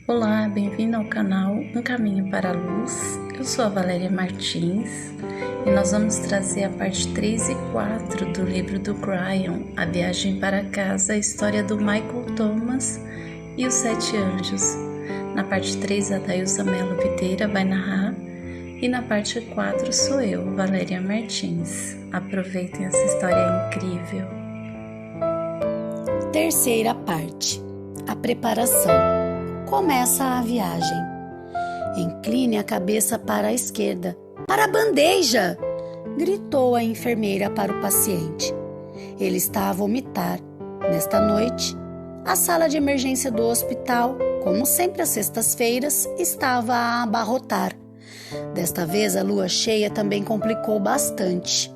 Olá, bem-vindo ao canal Um Caminho para a Luz. Eu sou a Valéria Martins e nós vamos trazer a parte 3 e 4 do livro do Graham, A Viagem para Casa, a história do Michael Thomas e os 7 Anjos. Na parte 3, a Dailza Mello Videira vai narrar e na parte 4 sou eu, Valéria Martins. Aproveitem essa história incrível. Terceira parte. A preparação. Começa a viagem. Incline a cabeça para a esquerda. Para a bandeja! Gritou a enfermeira para o paciente. Ele está a vomitar. Nesta noite, a sala de emergência do hospital, como sempre às sextas-feiras, estava a abarrotar. Desta vez, a lua cheia também complicou bastante.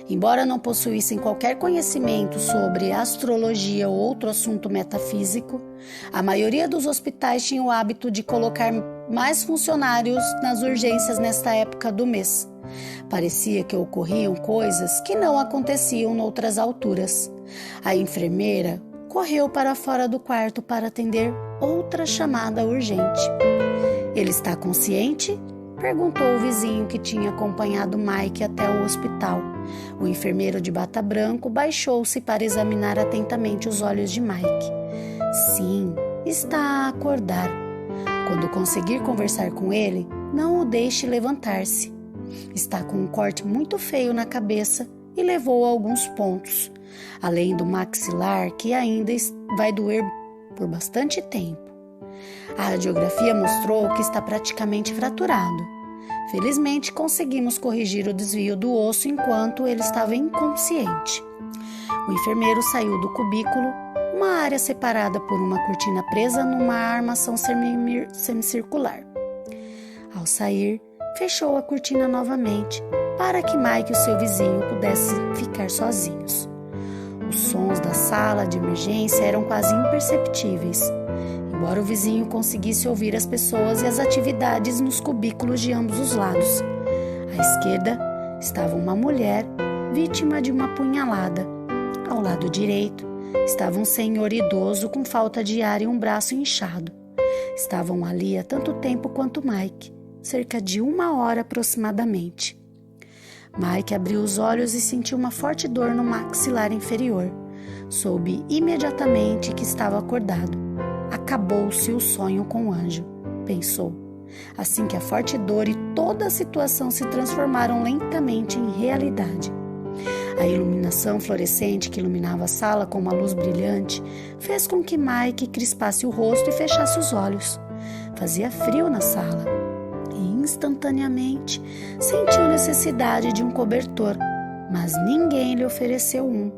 Embora não possuíssem qualquer conhecimento sobre astrologia ou outro assunto metafísico, a maioria dos hospitais tinha o hábito de colocar mais funcionários nas urgências nesta época do mês. Parecia que ocorriam coisas que não aconteciam noutras alturas. A enfermeira correu para fora do quarto para atender outra chamada urgente. "Ele está consciente?" perguntou o vizinho que tinha acompanhado Mike até o hospital. O enfermeiro de bata branco baixou-se para examinar atentamente os olhos de Mike. "Sim, está a acordar. Quando conseguir conversar com ele, não o deixe levantar-se. Está com um corte muito feio na cabeça e levou alguns pontos, além do maxilar que ainda vai doer por bastante tempo. A radiografia mostrou que está praticamente fraturado. Felizmente, conseguimos corrigir o desvio do osso enquanto ele estava inconsciente." O enfermeiro saiu do cubículo, uma área separada por uma cortina presa numa armação semicircular. Ao sair, fechou a cortina novamente para que Mike e o seu vizinho pudessem ficar sozinhos. Os sons da sala de emergência eram quase imperceptíveis, embora o vizinho conseguisse ouvir as pessoas e as atividades nos cubículos de ambos os lados. À esquerda estava uma mulher vítima de uma punhalada. Ao lado direito estava um senhor idoso com falta de ar e um braço inchado. Estavam ali há tanto tempo quanto Mike, cerca de 1 hora aproximadamente. Mike abriu os olhos e sentiu uma forte dor no maxilar inferior. Soube imediatamente que estava acordado. Acabou-se o sonho com o anjo, pensou, assim que a forte dor e toda a situação se transformaram lentamente em realidade. A iluminação fluorescente que iluminava a sala com uma luz brilhante fez com que Mike crispasse o rosto e fechasse os olhos. Fazia frio na sala e instantaneamente sentiu necessidade de um cobertor, mas ninguém lhe ofereceu um.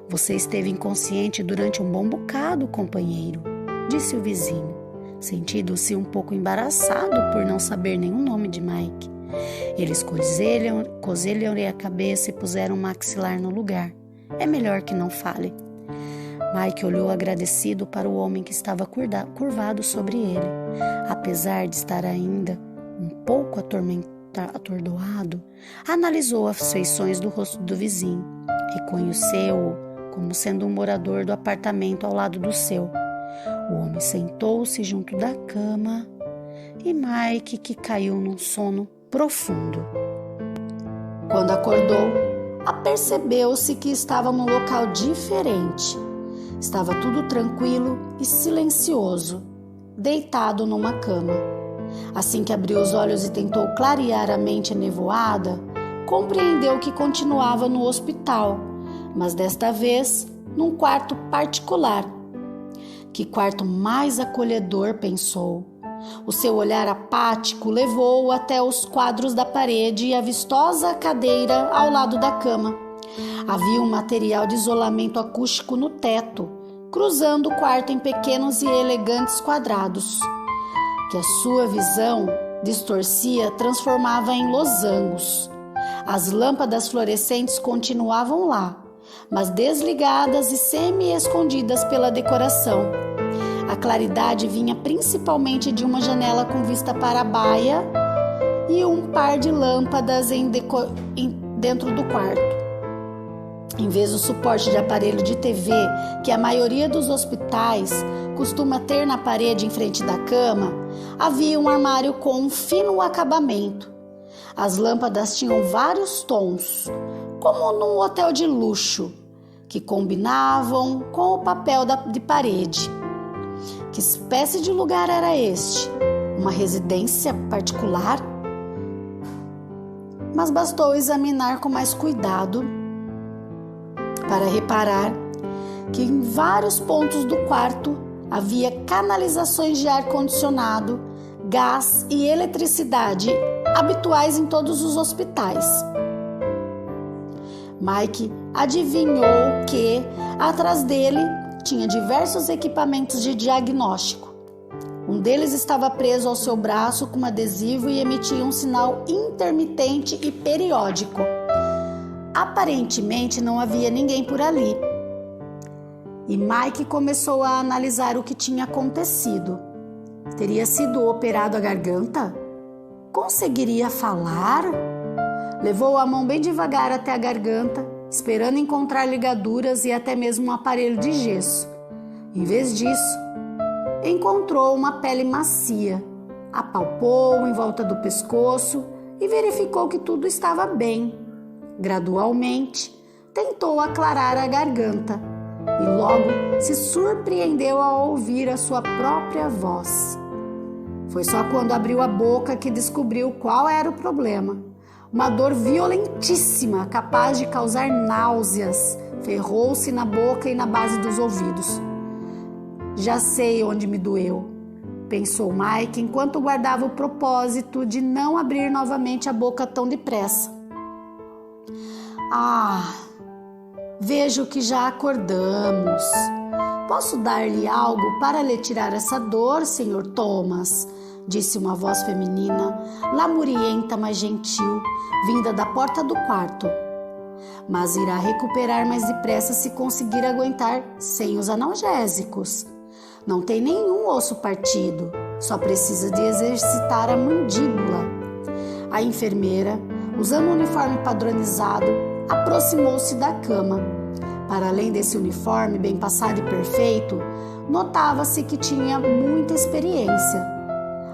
"Você esteve inconsciente durante um bom bocado, companheiro", disse o vizinho, sentindo-se um pouco embaraçado por não saber nenhum nome de Mike. Eles cozelham a cabeça e puseram o maxilar no lugar. "É melhor que não fale." Mike olhou agradecido para o homem que estava curvado sobre ele. Apesar de estar ainda um pouco atordoado, analisou as feições do rosto do vizinho. Reconheceu-o como sendo um morador do apartamento ao lado do seu. O homem sentou-se junto da cama e Mike, que caiu num sono profundo. Quando acordou, apercebeu-se que estava num local diferente. Estava tudo tranquilo e silencioso, deitado numa cama. Assim que abriu os olhos e tentou clarear a mente enevoada, compreendeu que continuava no hospital, mas desta vez num quarto particular. Que quarto mais acolhedor, pensou. O seu olhar apático levou-o até os quadros da parede e a vistosa cadeira ao lado da cama. Havia um material de isolamento acústico no teto, cruzando o quarto em pequenos e elegantes quadrados, que a sua visão distorcia transformava em losangos. As lâmpadas fluorescentes continuavam lá, mas desligadas e semi-escondidas pela decoração. A claridade vinha principalmente de uma janela com vista para a baia e um par de lâmpadas dentro do quarto. Em vez do suporte de aparelho de TV que a maioria dos hospitais costuma ter na parede em frente da cama, havia um armário com um fino acabamento. As lâmpadas tinham vários tons, como num hotel de luxo, que combinavam com o papel de parede. Que espécie de lugar era este? Uma residência particular? Mas bastou examinar com mais cuidado para reparar que em vários pontos do quarto havia canalizações de ar-condicionado, gás e eletricidade habituais em todos os hospitais. Mike adivinhou que, atrás dele, tinha diversos equipamentos de diagnóstico. Um deles estava preso ao seu braço com um adesivo e emitia um sinal intermitente e periódico. Aparentemente não havia ninguém por ali. E Mike começou a analisar o que tinha acontecido. Teria sido operado a garganta? Conseguiria falar? Levou a mão bem devagar até a garganta, esperando encontrar ligaduras e até mesmo um aparelho de gesso. Em vez disso, encontrou uma pele macia. Apalpou em volta do pescoço e verificou que tudo estava bem. Gradualmente, tentou aclarar a garganta e logo se surpreendeu ao ouvir a sua própria voz. Foi só quando abriu a boca que descobriu qual era o problema. Uma dor violentíssima, capaz de causar náuseas, ferrou-se na boca e na base dos ouvidos. Já sei onde me doeu, pensou Mike enquanto guardava o propósito de não abrir novamente a boca tão depressa. Vejo que já acordamos. Posso dar-lhe algo para lhe tirar essa dor, Sr. Thomas? Disse uma voz feminina, lamurienta, mas gentil, vinda da porta do quarto. Mas irá recuperar mais depressa se conseguir aguentar sem os analgésicos. Não tem nenhum osso partido, só precisa de exercitar a mandíbula. A enfermeira, usando um uniforme padronizado, aproximou-se da cama. Para além desse uniforme bem passado e perfeito, notava-se que tinha muita experiência.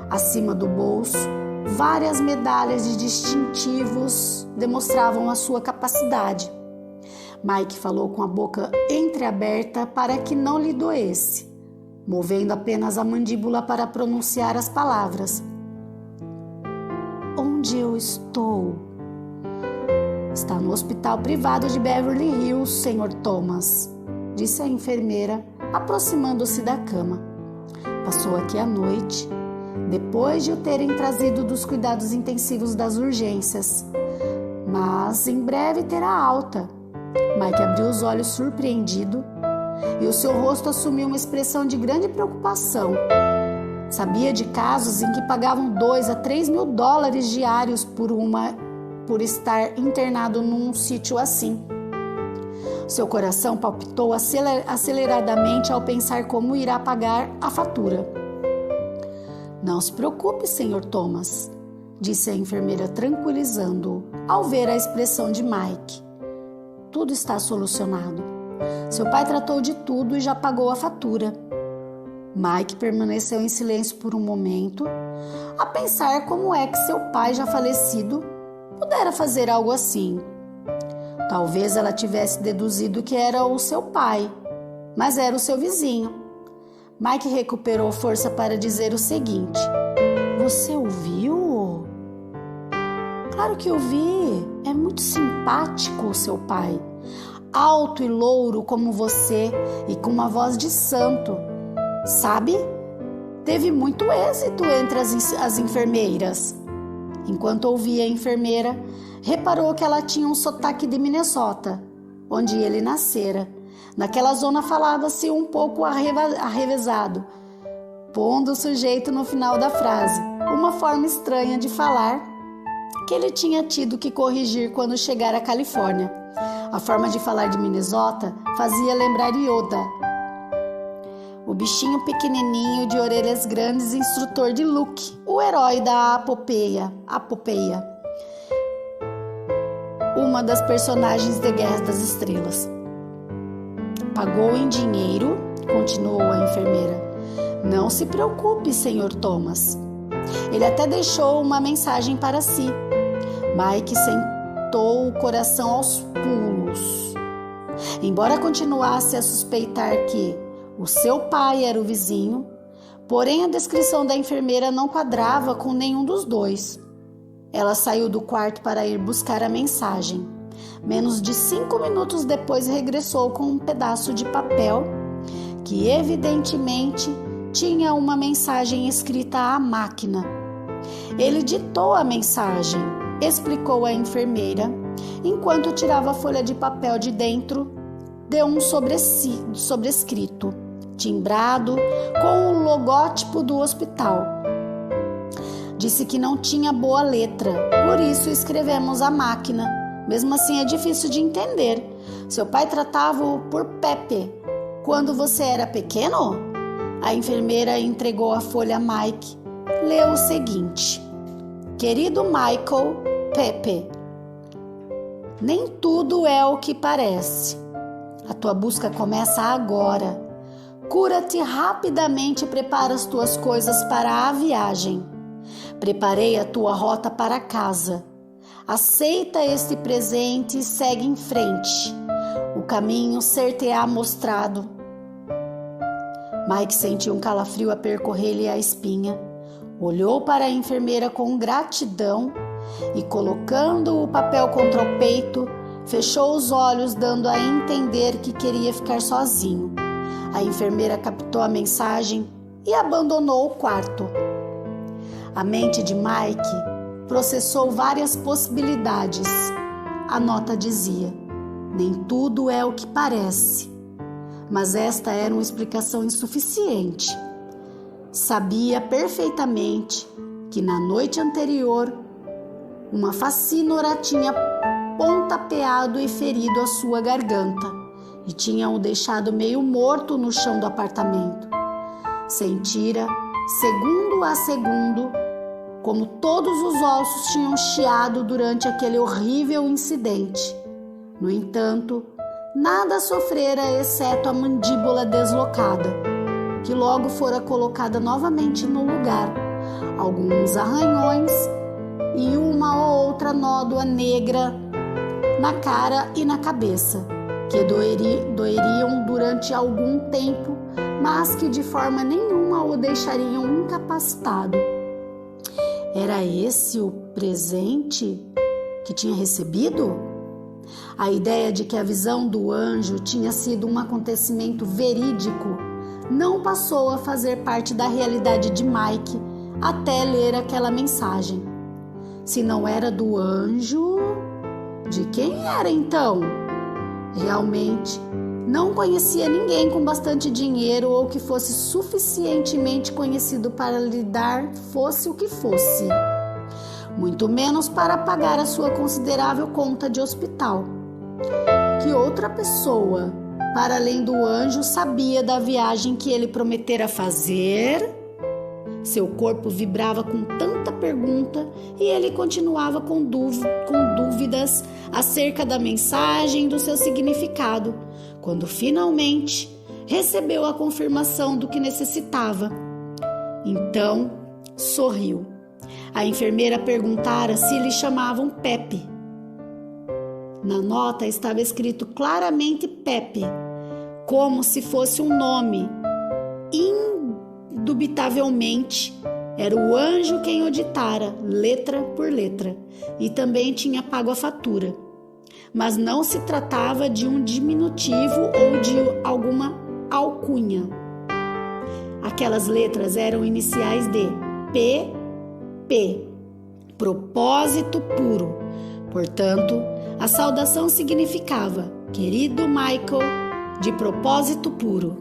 Acima do bolso, várias medalhas de distintivos demonstravam a sua capacidade. Mike falou com a boca entreaberta para que não lhe doesse, movendo apenas a mandíbula para pronunciar as palavras. Onde eu estou? Está no hospital privado de Beverly Hills, Sr. Thomas, disse a enfermeira, aproximando-se da cama. Passou aqui a noite, depois de o terem trazido dos cuidados intensivos das urgências. Mas em breve terá alta. Mike abriu os olhos surpreendido e o seu rosto assumiu uma expressão de grande preocupação. Sabia de casos em que pagavam 2 a 3 mil dólares diários por estar internado num sítio assim. Seu coração palpitou aceleradamente ao pensar como irá pagar a fatura. Não se preocupe, Sr. Thomas, disse a enfermeira tranquilizando-o ao ver a expressão de Mike. Tudo está solucionado. Seu pai tratou de tudo e já pagou a fatura. Mike permaneceu em silêncio por um momento, a pensar como é que seu pai, já falecido, pudera fazer algo assim. Talvez ela tivesse deduzido que era o seu pai, mas era o seu vizinho. Mike recuperou força para dizer o seguinte: Você ouviu? Claro que ouvi. É muito simpático o seu pai. Alto e louro como você e com uma voz de santo. Sabe? Teve muito êxito entre as enfermeiras. Enquanto ouvia a enfermeira, reparou que ela tinha um sotaque de Minnesota, onde ele nascera. Naquela zona falava-se um pouco arrevezado, pondo o sujeito no final da frase, uma forma estranha de falar que ele tinha tido que corrigir quando chegara à Califórnia. A forma de falar de Minnesota fazia lembrar Yoda, o bichinho pequenininho de orelhas grandes, instrutor de Luke, o herói da apopeia. uma das personagens de Guerra das Estrelas. Pagou em dinheiro, continuou a enfermeira. Não se preocupe, Sr. Thomas. Ele até deixou uma mensagem para si. Mike sentou o coração aos pulos. Embora continuasse a suspeitar que o seu pai era o vizinho, porém a descrição da enfermeira não quadrava com nenhum dos dois. Ela saiu do quarto para ir buscar a mensagem. Menos de 5 minutos depois regressou com um pedaço de papel que evidentemente tinha uma mensagem escrita à máquina. Ele ditou a mensagem, explicou a enfermeira, enquanto tirava a folha de papel de dentro de um sobrescrito, timbrado com o logótipo do hospital. Disse que não tinha boa letra, por isso escrevemos à máquina. Mesmo assim é difícil de entender. Seu pai tratava-o por Pepe. Quando você era pequeno? A enfermeira entregou a folha a Mike. Leu o seguinte: Querido Michael, Pepe, nem tudo é o que parece. A tua busca começa agora. Cura-te rapidamente e prepara as tuas coisas para a viagem. Preparei a tua rota para casa. Aceita este presente e segue em frente. O caminho ser-te-á mostrado. Mike sentiu um calafrio a percorrer-lhe a espinha. Olhou para a enfermeira com gratidão e, colocando o papel contra o peito, fechou os olhos, dando a entender que queria ficar sozinho. A enfermeira captou a mensagem e abandonou o quarto. A mente de Mike processou várias possibilidades. A nota dizia: nem tudo é o que parece. Mas esta era uma explicação insuficiente. Sabia perfeitamente que na noite anterior uma facínora tinha pontapeado e ferido a sua garganta e tinha o deixado meio morto no chão do apartamento. Sentira, segundo a segundo, como todos os ossos tinham chiado durante aquele horrível incidente. No entanto, nada sofrera exceto a mandíbula deslocada, que logo fora colocada novamente no lugar, alguns arranhões e uma ou outra nódoa negra na cara e na cabeça, que doeriam durante algum tempo, mas que de forma nenhuma o deixariam incapacitado. Era esse o presente que tinha recebido? A ideia de que a visão do anjo tinha sido um acontecimento verídico não passou a fazer parte da realidade de Mike até ler aquela mensagem. Se não era do anjo, de quem era então? Realmente, não conhecia ninguém com bastante dinheiro ou que fosse suficientemente conhecido para lhe dar fosse o que fosse, muito menos para pagar a sua considerável conta de hospital. Que outra pessoa, para além do anjo, sabia da viagem que ele prometera fazer? Seu corpo vibrava com tanta pergunta e ele continuava com dúvidas acerca da mensagem e do seu significado, quando finalmente recebeu a confirmação do que necessitava. Então, sorriu. A enfermeira perguntara se lhe chamavam Pepe. Na nota estava escrito claramente Pepe, como se fosse um nome. Indubitavelmente, era o anjo quem o ditara, letra por letra, e também tinha pago a fatura. Mas não se tratava de um diminutivo ou de alguma alcunha. Aquelas letras eram iniciais de PP, propósito puro. Portanto, a saudação significava: querido Michael, de propósito puro.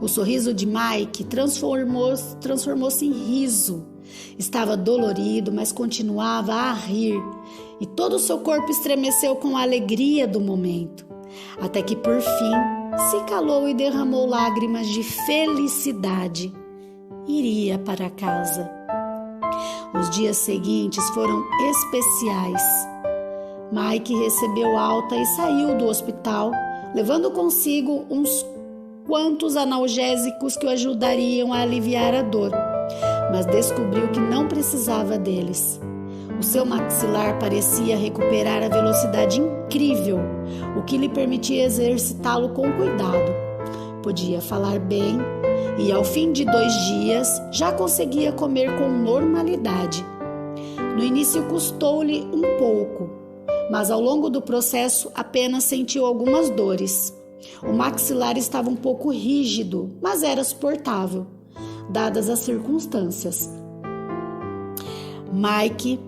O sorriso de Mike transformou-se em riso. Estava dolorido, mas continuava a rir, e todo o seu corpo estremeceu com a alegria do momento, até que por fim se calou e derramou lágrimas de felicidade. Iria para casa. Os dias seguintes foram especiais. Mike recebeu alta e saiu do hospital, levando consigo uns quantos analgésicos que o ajudariam a aliviar a dor, mas descobriu que não precisava deles. O seu maxilar parecia recuperar a velocidade incrível, o que lhe permitia exercitá-lo com cuidado. Podia falar bem e, ao fim de 2 dias, já conseguia comer com normalidade. No início custou-lhe um pouco, mas ao longo do processo apenas sentiu algumas dores. O maxilar estava um pouco rígido, mas era suportável, dadas as circunstâncias. Mike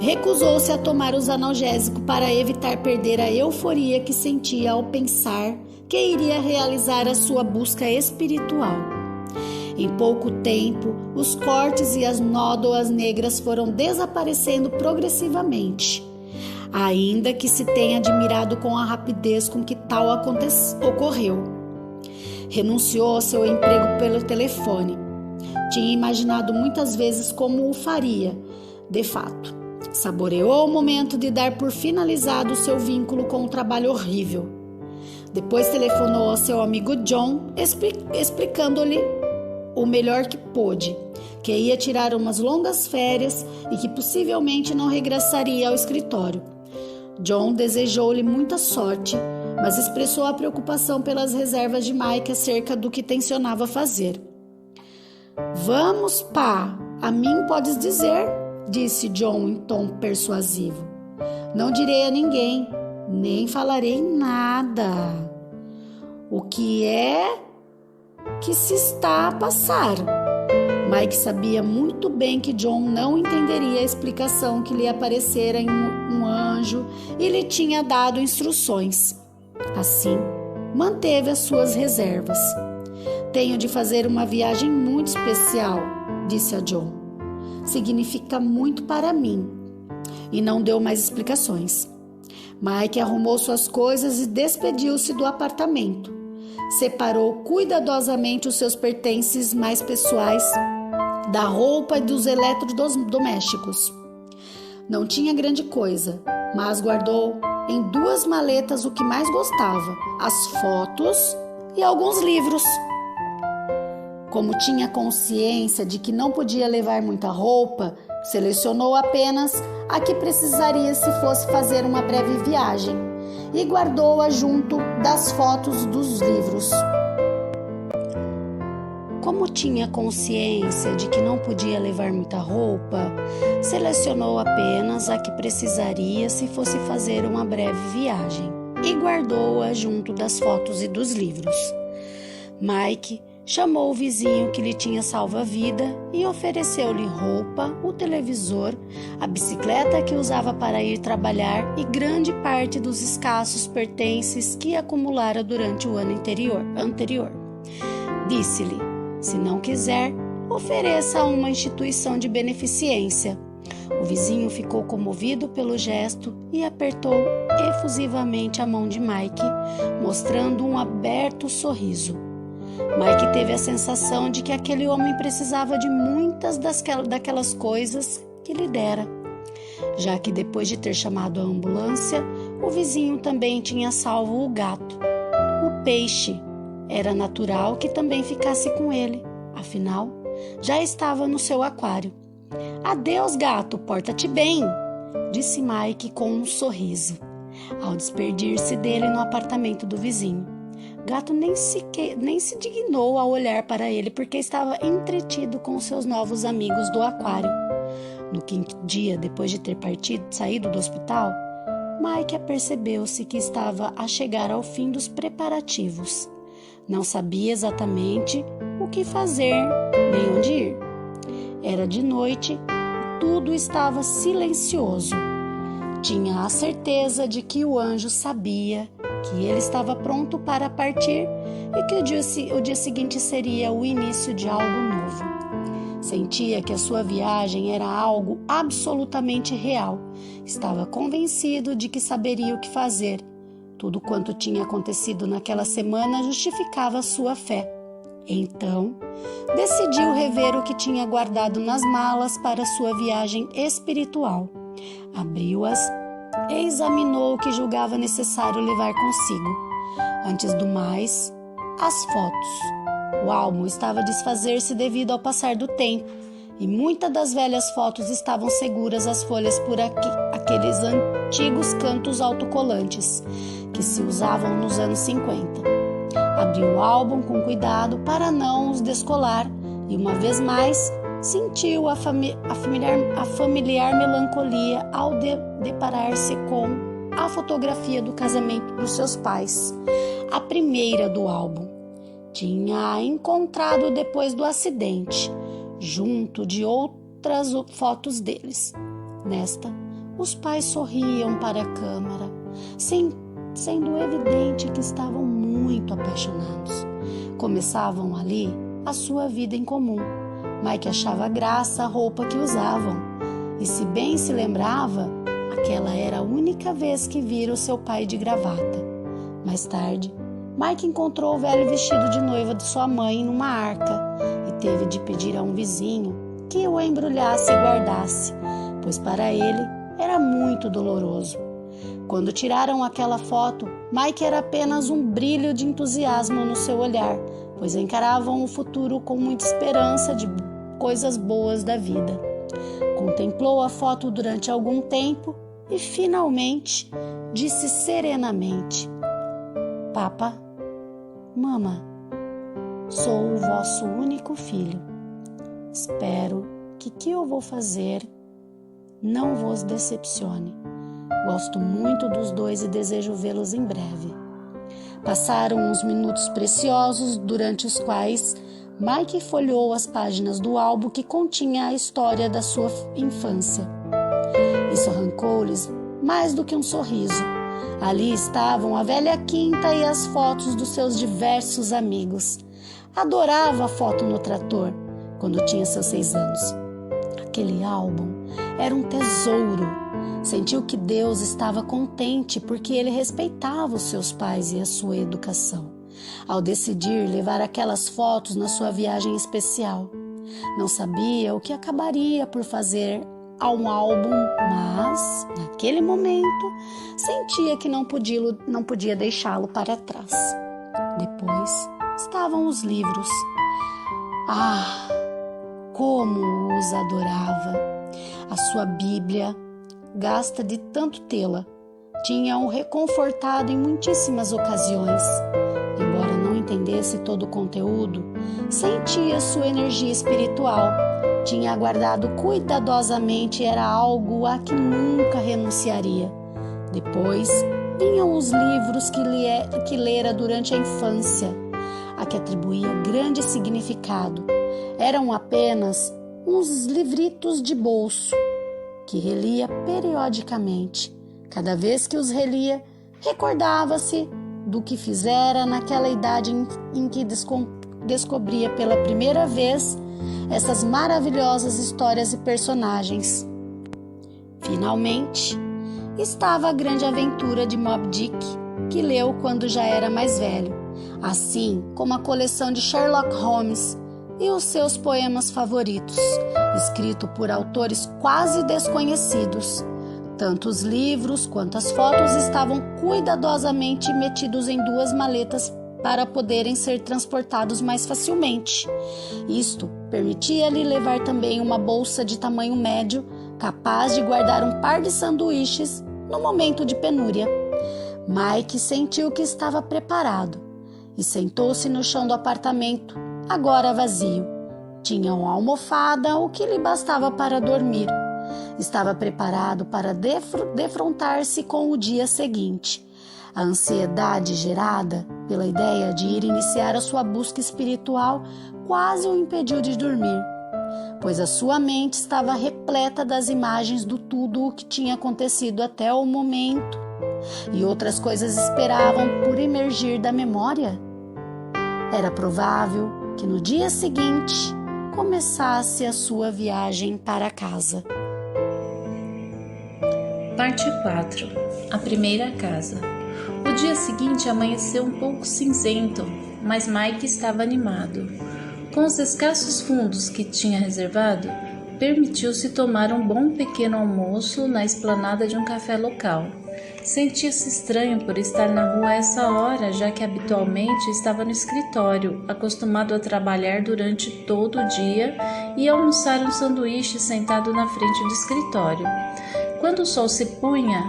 recusou-se a tomar os analgésicos para evitar perder a euforia que sentia ao pensar que iria realizar a sua busca espiritual. Em pouco tempo, os cortes e as nódoas negras foram desaparecendo progressivamente, ainda que se tenha admirado com a rapidez com que tal ocorreu. Renunciou ao seu emprego pelo telefone. Tinha imaginado muitas vezes como o faria, de fato. Saboreou o momento de dar por finalizado o seu vínculo com o trabalho horrível. Depois telefonou ao seu amigo John, explicando-lhe o melhor que pôde, que ia tirar umas longas férias e que possivelmente não regressaria ao escritório. John desejou-lhe muita sorte, mas expressou a preocupação pelas reservas de Mike acerca do que tencionava fazer. "Vamos, pá, a mim podes dizer", disse John em tom persuasivo. "Não direi a ninguém, nem falarei nada. O que é que se está a passar?" Mike sabia muito bem que John não entenderia a explicação que lhe aparecera em um anjo e lhe tinha dado instruções. Assim, manteve as suas reservas. "Tenho de fazer uma viagem muito especial", disse a John. "Significa muito para mim." E não deu mais explicações. Mike arrumou suas coisas e despediu-se do apartamento. Separou cuidadosamente os seus pertences mais pessoais da roupa e dos eletrodomésticos. Não tinha grande coisa, mas guardou em 2 maletas o que mais gostava: as fotos e alguns livros. Como tinha consciência de que não podia levar muita roupa, selecionou apenas a que precisaria se fosse fazer uma breve viagem e guardou-a junto das fotos dos livros. Como tinha consciência de que não podia levar muita roupa, selecionou apenas a que precisaria se fosse fazer uma breve viagem e guardou-a junto das fotos e dos livros. Mike chamou o vizinho que lhe tinha salvo a vida e ofereceu-lhe roupa, o televisor, a bicicleta que usava para ir trabalhar e grande parte dos escassos pertences que acumulara durante o ano anterior. Disse-lhe: "Se não quiser, ofereça a uma instituição de beneficência." O vizinho ficou comovido pelo gesto e apertou efusivamente a mão de Mike, mostrando um aberto sorriso. Mike teve a sensação de que aquele homem precisava de muitas daquelas coisas que lhe dera, já que depois de ter chamado a ambulância, o vizinho também tinha salvo o gato. O peixe. Era natural que também ficasse com ele, afinal, já estava no seu aquário. "Adeus, gato, porta-te bem", disse Mike com um sorriso, ao despedir-se dele no apartamento do vizinho. Gato nem se dignou a olhar para ele porque estava entretido com seus novos amigos do aquário. No 5º dia, depois de ter saído do hospital, Mike apercebeu-se que estava a chegar ao fim dos preparativos. Não sabia exatamente o que fazer nem onde ir. Era de noite e tudo estava silencioso. Tinha a certeza de que o anjo sabia que ele estava pronto para partir e que o dia seguinte seria o início de algo novo. Sentia que a sua viagem era algo absolutamente real. Estava convencido de que saberia o que fazer. Tudo quanto tinha acontecido naquela semana justificava sua fé. Então, decidiu rever o que tinha guardado nas malas para sua viagem espiritual. Abriu-as examinou o que julgava necessário levar consigo. Antes do mais, as fotos. O álbum estava a desfazer-se devido ao passar do tempo, e muitas das velhas fotos estavam seguras às folhas por aqueles antigos cantos autocolantes que se usavam nos anos 50. Abriu o álbum com cuidado para não os descolar e, uma vez mais, sentiu a familiar melancolia ao deparar-se com a fotografia do casamento dos seus pais, a primeira do álbum. Tinha-a encontrado depois do acidente, junto de outras fotos deles. Nesta, os pais sorriam para a câmera, sendo evidente que estavam muito apaixonados. Começavam ali a sua vida em comum. Mike achava graça a roupa que usavam, e se bem se lembrava, aquela era a única vez que vira o seu pai de gravata. Mais tarde, Mike encontrou o velho vestido de noiva de sua mãe numa arca e teve de pedir a um vizinho que o embrulhasse e guardasse, pois para ele era muito doloroso. Quando tiraram aquela foto, Mike era apenas um brilho de entusiasmo no seu olhar, pois encaravam o futuro com muita esperança de coisas boas da vida. Contemplou a foto durante algum tempo e finalmente disse serenamente: "Papa, Mama, sou o vosso único filho. Espero que o que eu vou fazer não vos decepcione. Gosto muito dos dois e desejo vê-los em breve." Passaram uns minutos preciosos, durante os quais Mike folheou as páginas do álbum que continha a história da sua infância. Isso arrancou-lhes mais do que um sorriso. Ali estavam a velha quinta e as fotos dos seus diversos amigos. Adorava a foto no trator, quando tinha seus 6 anos. Aquele álbum era um tesouro. Sentiu que Deus estava contente porque ele respeitava os seus pais e a sua educação, ao decidir levar aquelas fotos na sua viagem especial. Não sabia o que acabaria por fazer ao álbum, mas, naquele momento, sentia que não podia deixá-lo para trás. Depois estavam os livros. Ah, como os adorava! A sua Bíblia, gasta de tanto tê-la, tinha-o reconfortado em muitíssimas ocasiões. Embora não entendesse todo o conteúdo, sentia sua energia espiritual. Tinha aguardado cuidadosamente e era algo a que nunca renunciaria. Depois vinham os livros que lera durante a infância, a que atribuía grande significado. Eram apenas uns livritos de bolso, que relia periodicamente. Cada vez que os relia, recordava-se do que fizera naquela idade em que descobria pela primeira vez essas maravilhosas histórias e personagens. Finalmente, estava a grande aventura de Moby Dick, que leu quando já era mais velho, assim como a coleção de Sherlock Holmes e os seus poemas favoritos, escritos por autores quase desconhecidos. Tanto os livros quanto as fotos estavam cuidadosamente metidos em 2 maletas para poderem ser transportados mais facilmente. Isto permitia-lhe levar também uma bolsa de tamanho médio, capaz de guardar um par de sanduíches no momento de penúria. Mike sentiu que estava preparado e sentou-se no chão do apartamento, agora vazio. Tinha uma almofada, o que lhe bastava para dormir. Estava preparado para defrontar-se com o dia seguinte. A ansiedade gerada pela ideia de ir iniciar a sua busca espiritual quase o impediu de dormir, pois a sua mente estava repleta das imagens do tudo o que tinha acontecido até o momento, e outras coisas esperavam por emergir da memória. Era provável que no dia seguinte começasse a sua viagem para casa. Parte 4. A primeira casa. O dia seguinte amanheceu um pouco cinzento, mas Mike estava animado. Com os escassos fundos que tinha reservado, permitiu-se tomar um bom pequeno almoço na esplanada de um café local. Sentia-se estranho por estar na rua a essa hora, já que habitualmente estava no escritório, acostumado a trabalhar durante todo o dia e almoçar um sanduíche sentado na frente do escritório. Quando o sol se punha,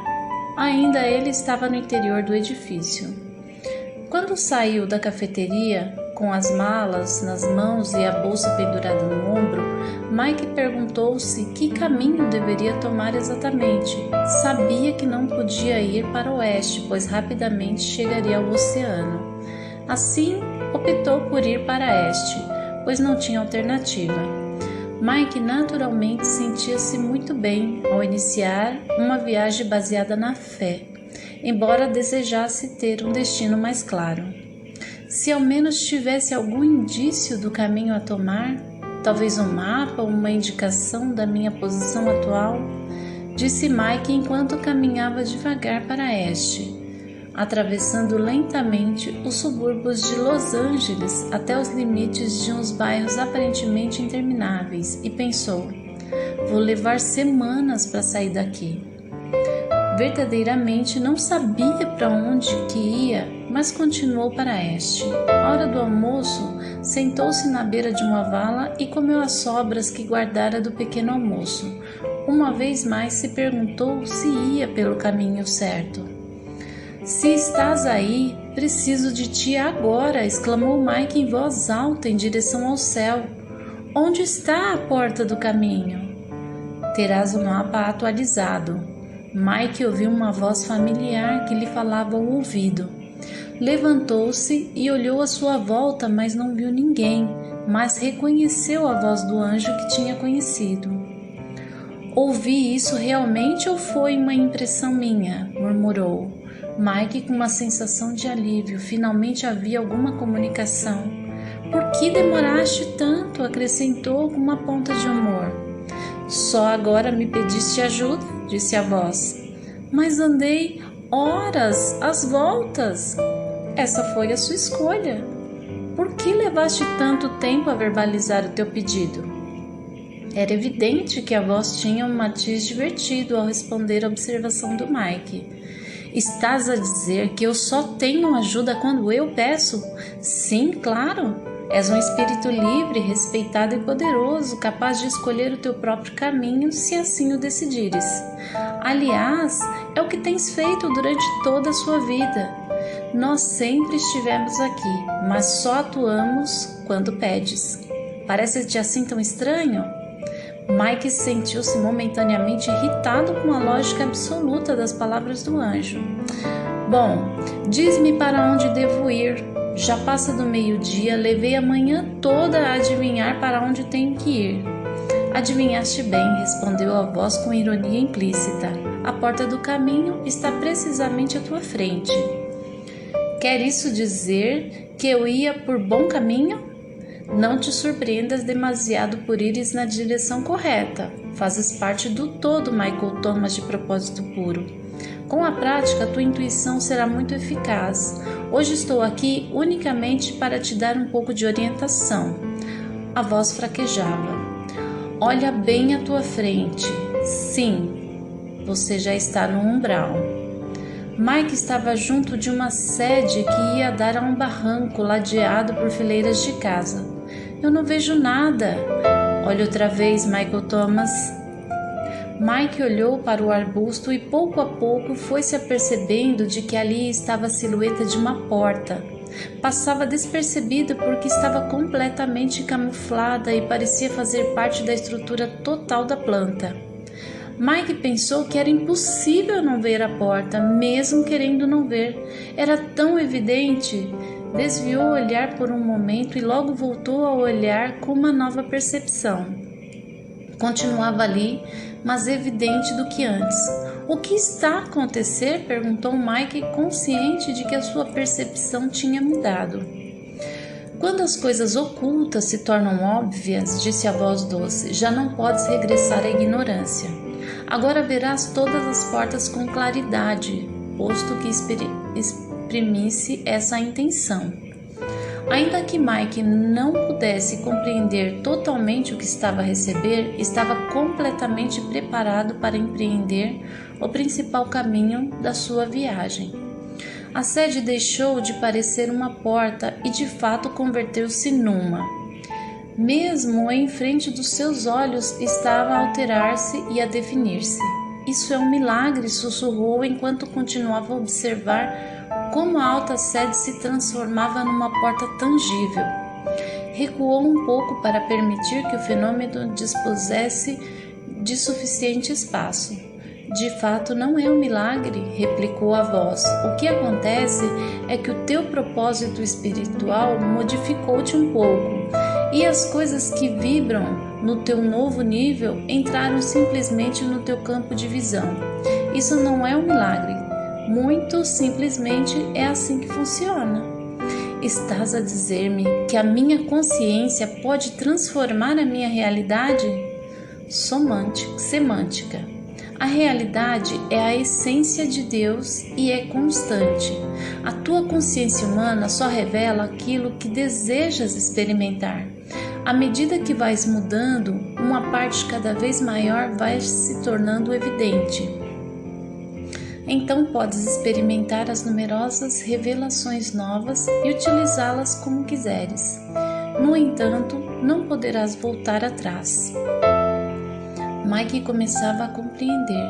ainda ele estava no interior do edifício. Quando saiu da cafeteria, com as malas nas mãos e a bolsa pendurada no ombro, Mike perguntou-se que caminho deveria tomar exatamente. Sabia que não podia ir para o oeste, pois rapidamente chegaria ao oceano. Assim, optou por ir para este, pois não tinha alternativa. Mike naturalmente sentia-se muito bem ao iniciar uma viagem baseada na fé, embora desejasse ter um destino mais claro. Se ao menos tivesse algum indício do caminho a tomar, talvez um mapa ou uma indicação da minha posição atual, disse Mike enquanto caminhava devagar para este, atravessando lentamente os subúrbios de Los Angeles até os limites de uns bairros aparentemente intermináveis, e pensou: vou levar semanas para sair daqui. Verdadeiramente não sabia para onde que ia, mas continuou para este. À hora do almoço, sentou-se na beira de uma vala e comeu as sobras que guardara do pequeno almoço. Uma vez mais se perguntou se ia pelo caminho certo. Se estás aí, preciso de ti agora, exclamou Mike em voz alta em direção ao céu. Onde está a porta do caminho? Terás o mapa atualizado. Mike ouviu uma voz familiar que lhe falava ao ouvido. Levantou-se e olhou à sua volta, mas não viu ninguém, mas reconheceu a voz do anjo que tinha conhecido. Ouvi isso realmente ou foi uma impressão minha? Murmurou Mike com uma sensação de alívio. Finalmente havia alguma comunicação. Por que demoraste tanto? Acrescentou com uma ponta de humor. Só agora me pediste ajuda, disse a voz. Mas andei horas às voltas. Essa foi a sua escolha. Por que levaste tanto tempo a verbalizar o teu pedido? Era evidente que a voz tinha um matiz divertido ao responder à observação do Mike. Estás a dizer que eu só tenho ajuda quando eu peço? Sim, claro. És um espírito livre, respeitado e poderoso, capaz de escolher o teu próprio caminho se assim o decidires. Aliás, é o que tens feito durante toda a sua vida. Nós sempre estivemos aqui, mas só atuamos quando pedes. Parece-te assim tão estranho? Mike sentiu-se momentaneamente irritado com a lógica absoluta das palavras do anjo. Bom, diz-me para onde devo ir. Já passa do meio-dia, levei a manhã toda a adivinhar para onde tenho que ir. Adivinhaste bem, respondeu a voz com ironia implícita. A porta do caminho está precisamente à tua frente. Quer isso dizer que eu ia por bom caminho? Não te surpreendas demasiado por ires na direção correta. Fazes parte do todo, Michael Thomas, de propósito puro. Com a prática, tua intuição será muito eficaz. Hoje estou aqui unicamente para te dar um pouco de orientação. A voz fraquejava. Olha bem à tua frente. Sim, você já está no umbral. Mike estava junto de uma sede que ia dar a um barranco ladeado por fileiras de casa. Eu não vejo nada. Olha outra vez, Michael Thomas. Mike olhou para o arbusto e pouco a pouco foi se apercebendo de que ali estava a silhueta de uma porta. Passava despercebido porque estava completamente camuflada e parecia fazer parte da estrutura total da planta. Mike pensou que era impossível não ver a porta, mesmo querendo não ver. Era tão evidente. Desviou o olhar por um momento e logo voltou a olhar com uma nova percepção. Continuava ali, mas evidente do que antes. O que está a acontecer? Perguntou Mike, consciente de que a sua percepção tinha mudado. Quando as coisas ocultas se tornam óbvias, disse a voz doce, já não podes regressar à ignorância. Agora verás todas as portas com claridade, posto que exprimisse essa intenção. Ainda que Mike não pudesse compreender totalmente o que estava a receber, estava completamente preparado para empreender o principal caminho da sua viagem. A sede deixou de parecer uma porta e de fato converteu-se numa. Mesmo em frente dos seus olhos estava a alterar-se e a definir-se. Isso é um milagre, sussurrou enquanto continuava a observar como a alta sede se transformava numa porta tangível. Recuou um pouco para permitir que o fenômeno dispusesse de suficiente espaço. De fato, não é um milagre, replicou a voz. O que acontece é que o teu propósito espiritual modificou-te um pouco, e as coisas que vibram no teu novo nível entraram simplesmente no teu campo de visão. Isso não é um milagre. Muito simplesmente é assim que funciona. Estás a dizer-me que a minha consciência pode transformar a minha realidade? Semântica. A realidade é a essência de Deus e é constante. A tua consciência humana só revela aquilo que desejas experimentar. À medida que vais mudando, uma parte cada vez maior vai se tornando evidente. Então podes experimentar as numerosas revelações novas e utilizá-las como quiseres. No entanto, não poderás voltar atrás. Mike começava a compreender,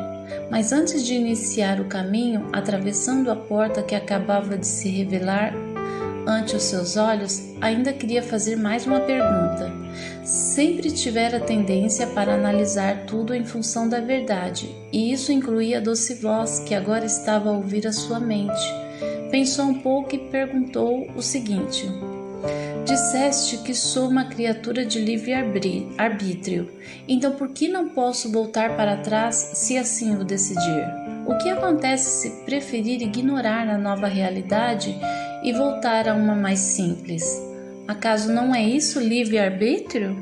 mas antes de iniciar o caminho, atravessando a porta que acabava de se revelar ante os seus olhos, ainda queria fazer mais uma pergunta. Sempre tivera tendência para analisar tudo em função da verdade, e isso incluía a doce voz que agora estava a ouvir a sua mente. Pensou um pouco e perguntou o seguinte: disseste que sou uma criatura de livre-arbítrio, então por que não posso voltar para trás se assim o decidir? O que acontece se preferir ignorar a nova realidade e voltar a uma mais simples? Acaso não é isso livre-arbítrio?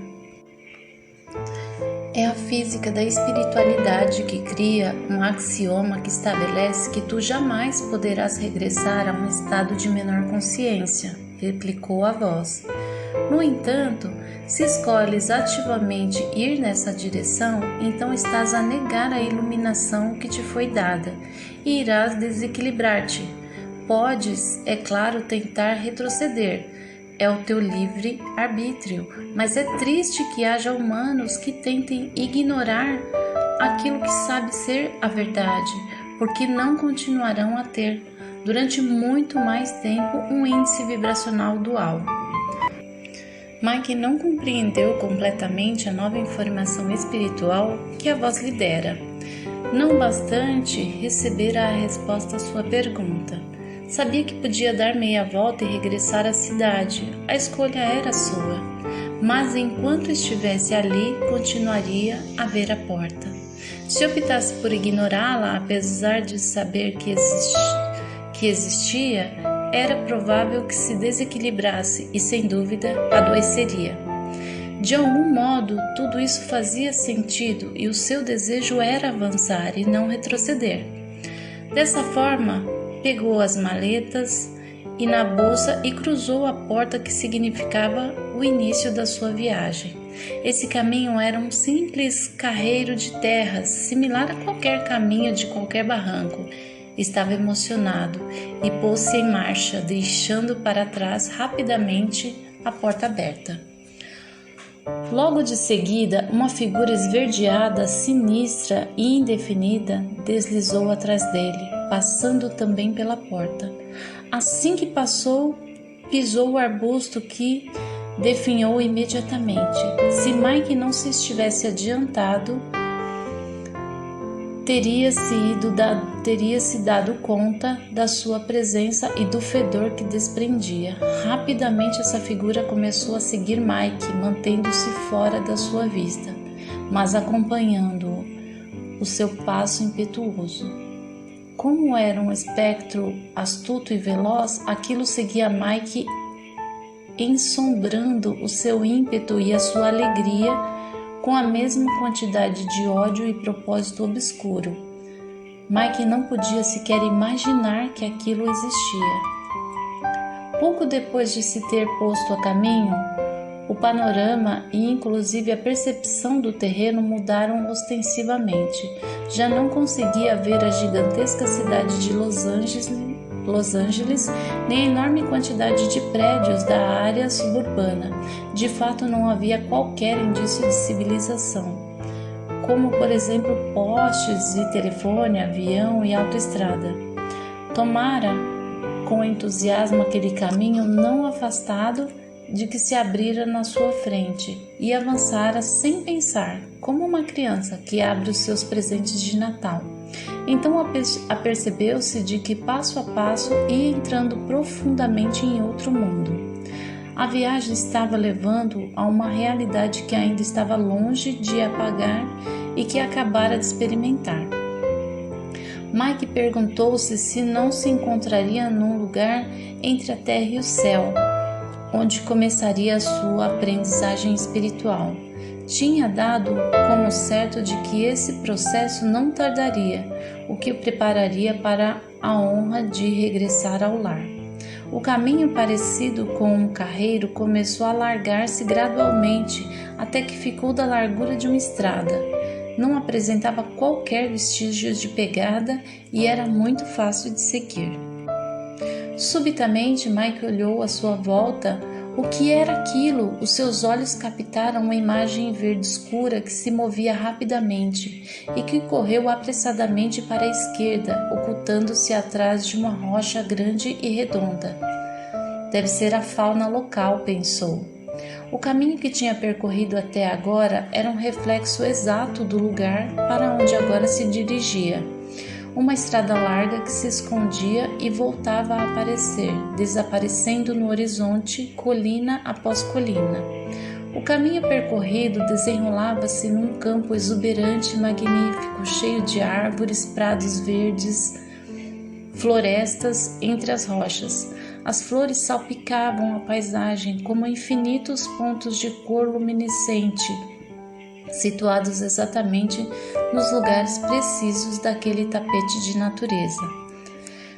É a física da espiritualidade que cria um axioma que estabelece que tu jamais poderás regressar a um estado de menor consciência, replicou a voz. No entanto, se escolhes ativamente ir nessa direção, então estás a negar a iluminação que te foi dada e irás desequilibrar-te. Podes, é claro, tentar retroceder. É o teu livre arbítrio, mas é triste que haja humanos que tentem ignorar aquilo que sabe ser a verdade, porque não continuarão a ter, durante muito mais tempo, um índice vibracional dual. Mike não compreendeu completamente a nova informação espiritual que a voz lhe dera. Não bastante receber a resposta à sua pergunta. Sabia que podia dar meia volta e regressar à cidade. A escolha era sua. Mas enquanto estivesse ali, continuaria a ver a porta. Se optasse por ignorá-la, apesar de saber que existia, era provável que se desequilibrasse e, sem dúvida, adoeceria. De algum modo, tudo isso fazia sentido e o seu desejo era avançar e não retroceder. Dessa forma, pegou as maletas e na bolsa e cruzou a porta que significava o início da sua viagem. Esse caminho era um simples carreiro de terras, similar a qualquer caminho de qualquer barranco. Estava emocionado e pôs-se em marcha, deixando para trás rapidamente a porta aberta. Logo de seguida, uma figura esverdeada, sinistra e indefinida deslizou atrás dele, passando também pela porta. Assim que passou, pisou o arbusto que definhou imediatamente. Se Mike não se estivesse adiantado, teria se dado conta da sua presença e do fedor que desprendia. Rapidamente essa figura começou a seguir Mike, mantendo-se fora da sua vista, mas acompanhando o seu passo impetuoso. Como era um espectro astuto e veloz, aquilo seguia Mike, ensombrando o seu ímpeto e a sua alegria com a mesma quantidade de ódio e propósito obscuro. Mike não podia sequer imaginar que aquilo existia. Pouco depois de se ter posto a caminho, o panorama e inclusive a percepção do terreno mudaram ostensivamente. Já não conseguia ver a gigantesca cidade de Los Angeles, nem a enorme quantidade de prédios da área suburbana. De fato, não havia qualquer indício de civilização, como por exemplo postes de telefone, avião e autoestrada. Tomara com entusiasmo aquele caminho não afastado de que se abrira na sua frente e avançara sem pensar, como uma criança que abre os seus presentes de Natal. Então apercebeu-se de que passo a passo ia entrando profundamente em outro mundo. A viagem estava levando a uma realidade que ainda estava longe de apagar e que acabara de experimentar. Mike perguntou-se se não se encontraria num lugar entre a terra e o céu, onde começaria a sua aprendizagem espiritual. Tinha dado como certo de que esse processo não tardaria, o que o prepararia para a honra de regressar ao lar. O caminho, parecido com um carreiro, começou a alargar-se gradualmente até que ficou da largura de uma estrada. Não apresentava qualquer vestígio de pegada e era muito fácil de seguir. Subitamente, Mike olhou à sua volta. O que era aquilo? Os seus olhos captaram uma imagem verde escura que se movia rapidamente e que correu apressadamente para a esquerda, ocultando-se atrás de uma rocha grande e redonda. Deve ser a fauna local, pensou. O caminho que tinha percorrido até agora era um reflexo exato do lugar para onde agora se dirigia. Uma estrada larga que se escondia e voltava a aparecer, desaparecendo no horizonte, colina após colina. O caminho percorrido desenrolava-se num campo exuberante e magnífico, cheio de árvores, prados verdes, florestas entre as rochas. As flores salpicavam a paisagem como infinitos pontos de cor luminescente, situados exatamente nos lugares precisos daquele tapete de natureza.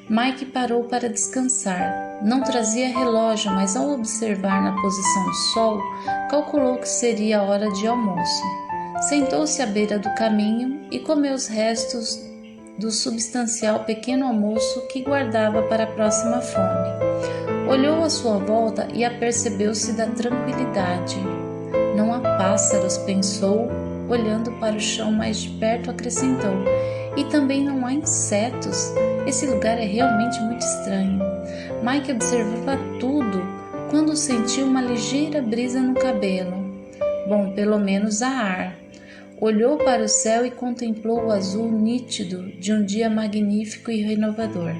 Mike parou para descansar. Não trazia relógio, mas ao observar na posição do sol, calculou que seria a hora de almoço. Sentou-se à beira do caminho e comeu os restos do substancial pequeno almoço que guardava para a próxima fome. Olhou à sua volta e apercebeu-se da tranquilidade. Não há pássaros, pensou, olhando para o chão mais de perto, acrescentou. E também não há insetos. Esse lugar é realmente muito estranho. Mike observava tudo quando sentiu uma ligeira brisa no cabelo. Bom, pelo menos há ar. Olhou para o céu e contemplou o azul nítido de um dia magnífico e renovador.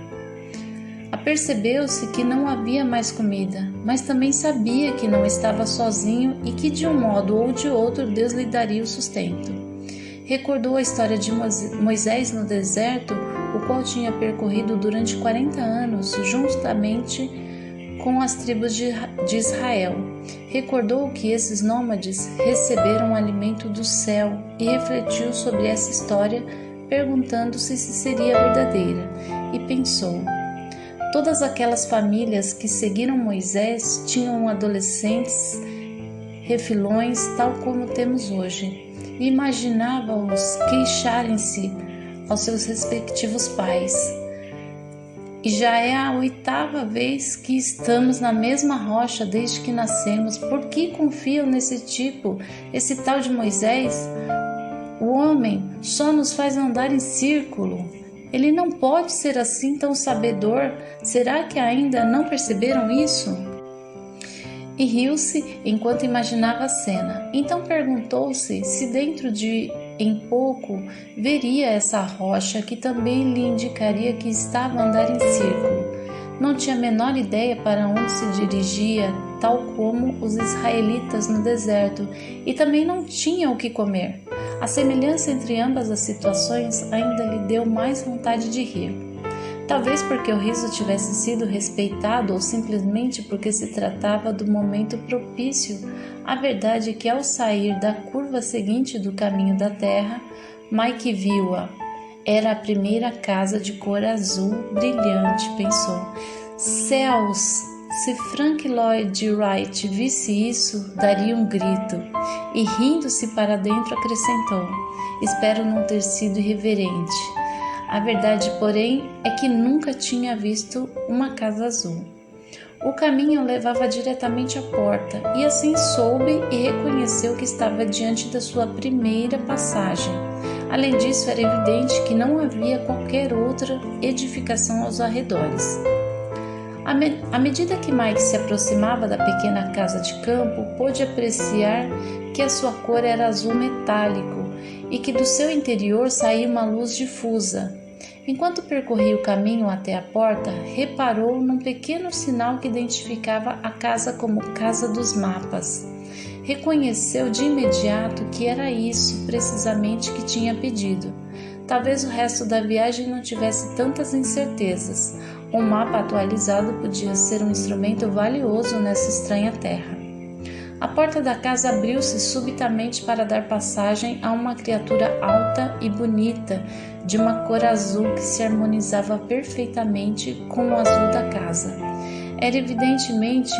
Apercebeu-se que não havia mais comida, mas também sabia que não estava sozinho e que de um modo ou de outro Deus lhe daria o sustento. Recordou a história de Moisés no deserto, o qual tinha percorrido durante 40 anos, juntamente com as tribos de Israel. Recordou que esses nômades receberam alimento do céu e refletiu sobre essa história, perguntando-se se seria verdadeira, e pensou: todas aquelas famílias que seguiram Moisés tinham adolescentes refilões tal como temos hoje, e imaginava-os queixarem-se aos seus respectivos pais. E já é a 8ª vez que estamos na mesma rocha desde que nascemos. Por que confiam nesse tipo, esse tal de Moisés? O homem só nos faz andar em círculo. Ele não pode ser assim tão sabedor. Será que ainda não perceberam isso? E riu-se enquanto imaginava a cena. Então perguntou-se se dentro de em pouco veria essa rocha que também lhe indicaria que estava a andar em círculo. Não tinha a menor ideia para onde se dirigia, tal como os israelitas no deserto, e também não tinha o que comer. A semelhança entre ambas as situações ainda lhe deu mais vontade de rir. Talvez porque o riso tivesse sido respeitado ou simplesmente porque se tratava do momento propício. A verdade é que ao sair da curva seguinte do caminho da terra, Mike viu-a. Era a primeira casa de cor azul brilhante, pensou. Céus! Se Frank Lloyd Wright visse isso, daria um grito, e rindo-se para dentro acrescentou: espero não ter sido irreverente. A verdade, porém, é que nunca tinha visto uma casa azul. O caminho levava diretamente à porta, e assim soube e reconheceu que estava diante da sua primeira passagem. Além disso, era evidente que não havia qualquer outra edificação aos arredores. À medida que Mike se aproximava da pequena casa de campo, pôde apreciar que a sua cor era azul metálico e que do seu interior saía uma luz difusa. Enquanto percorria o caminho até a porta, reparou num pequeno sinal que identificava a casa como Casa dos Mapas. Reconheceu de imediato que era isso precisamente que tinha pedido. Talvez o resto da viagem não tivesse tantas incertezas. Um mapa atualizado podia ser um instrumento valioso nessa estranha terra. A porta da casa abriu-se subitamente para dar passagem a uma criatura alta e bonita, de uma cor azul que se harmonizava perfeitamente com o azul da casa. Era evidentemente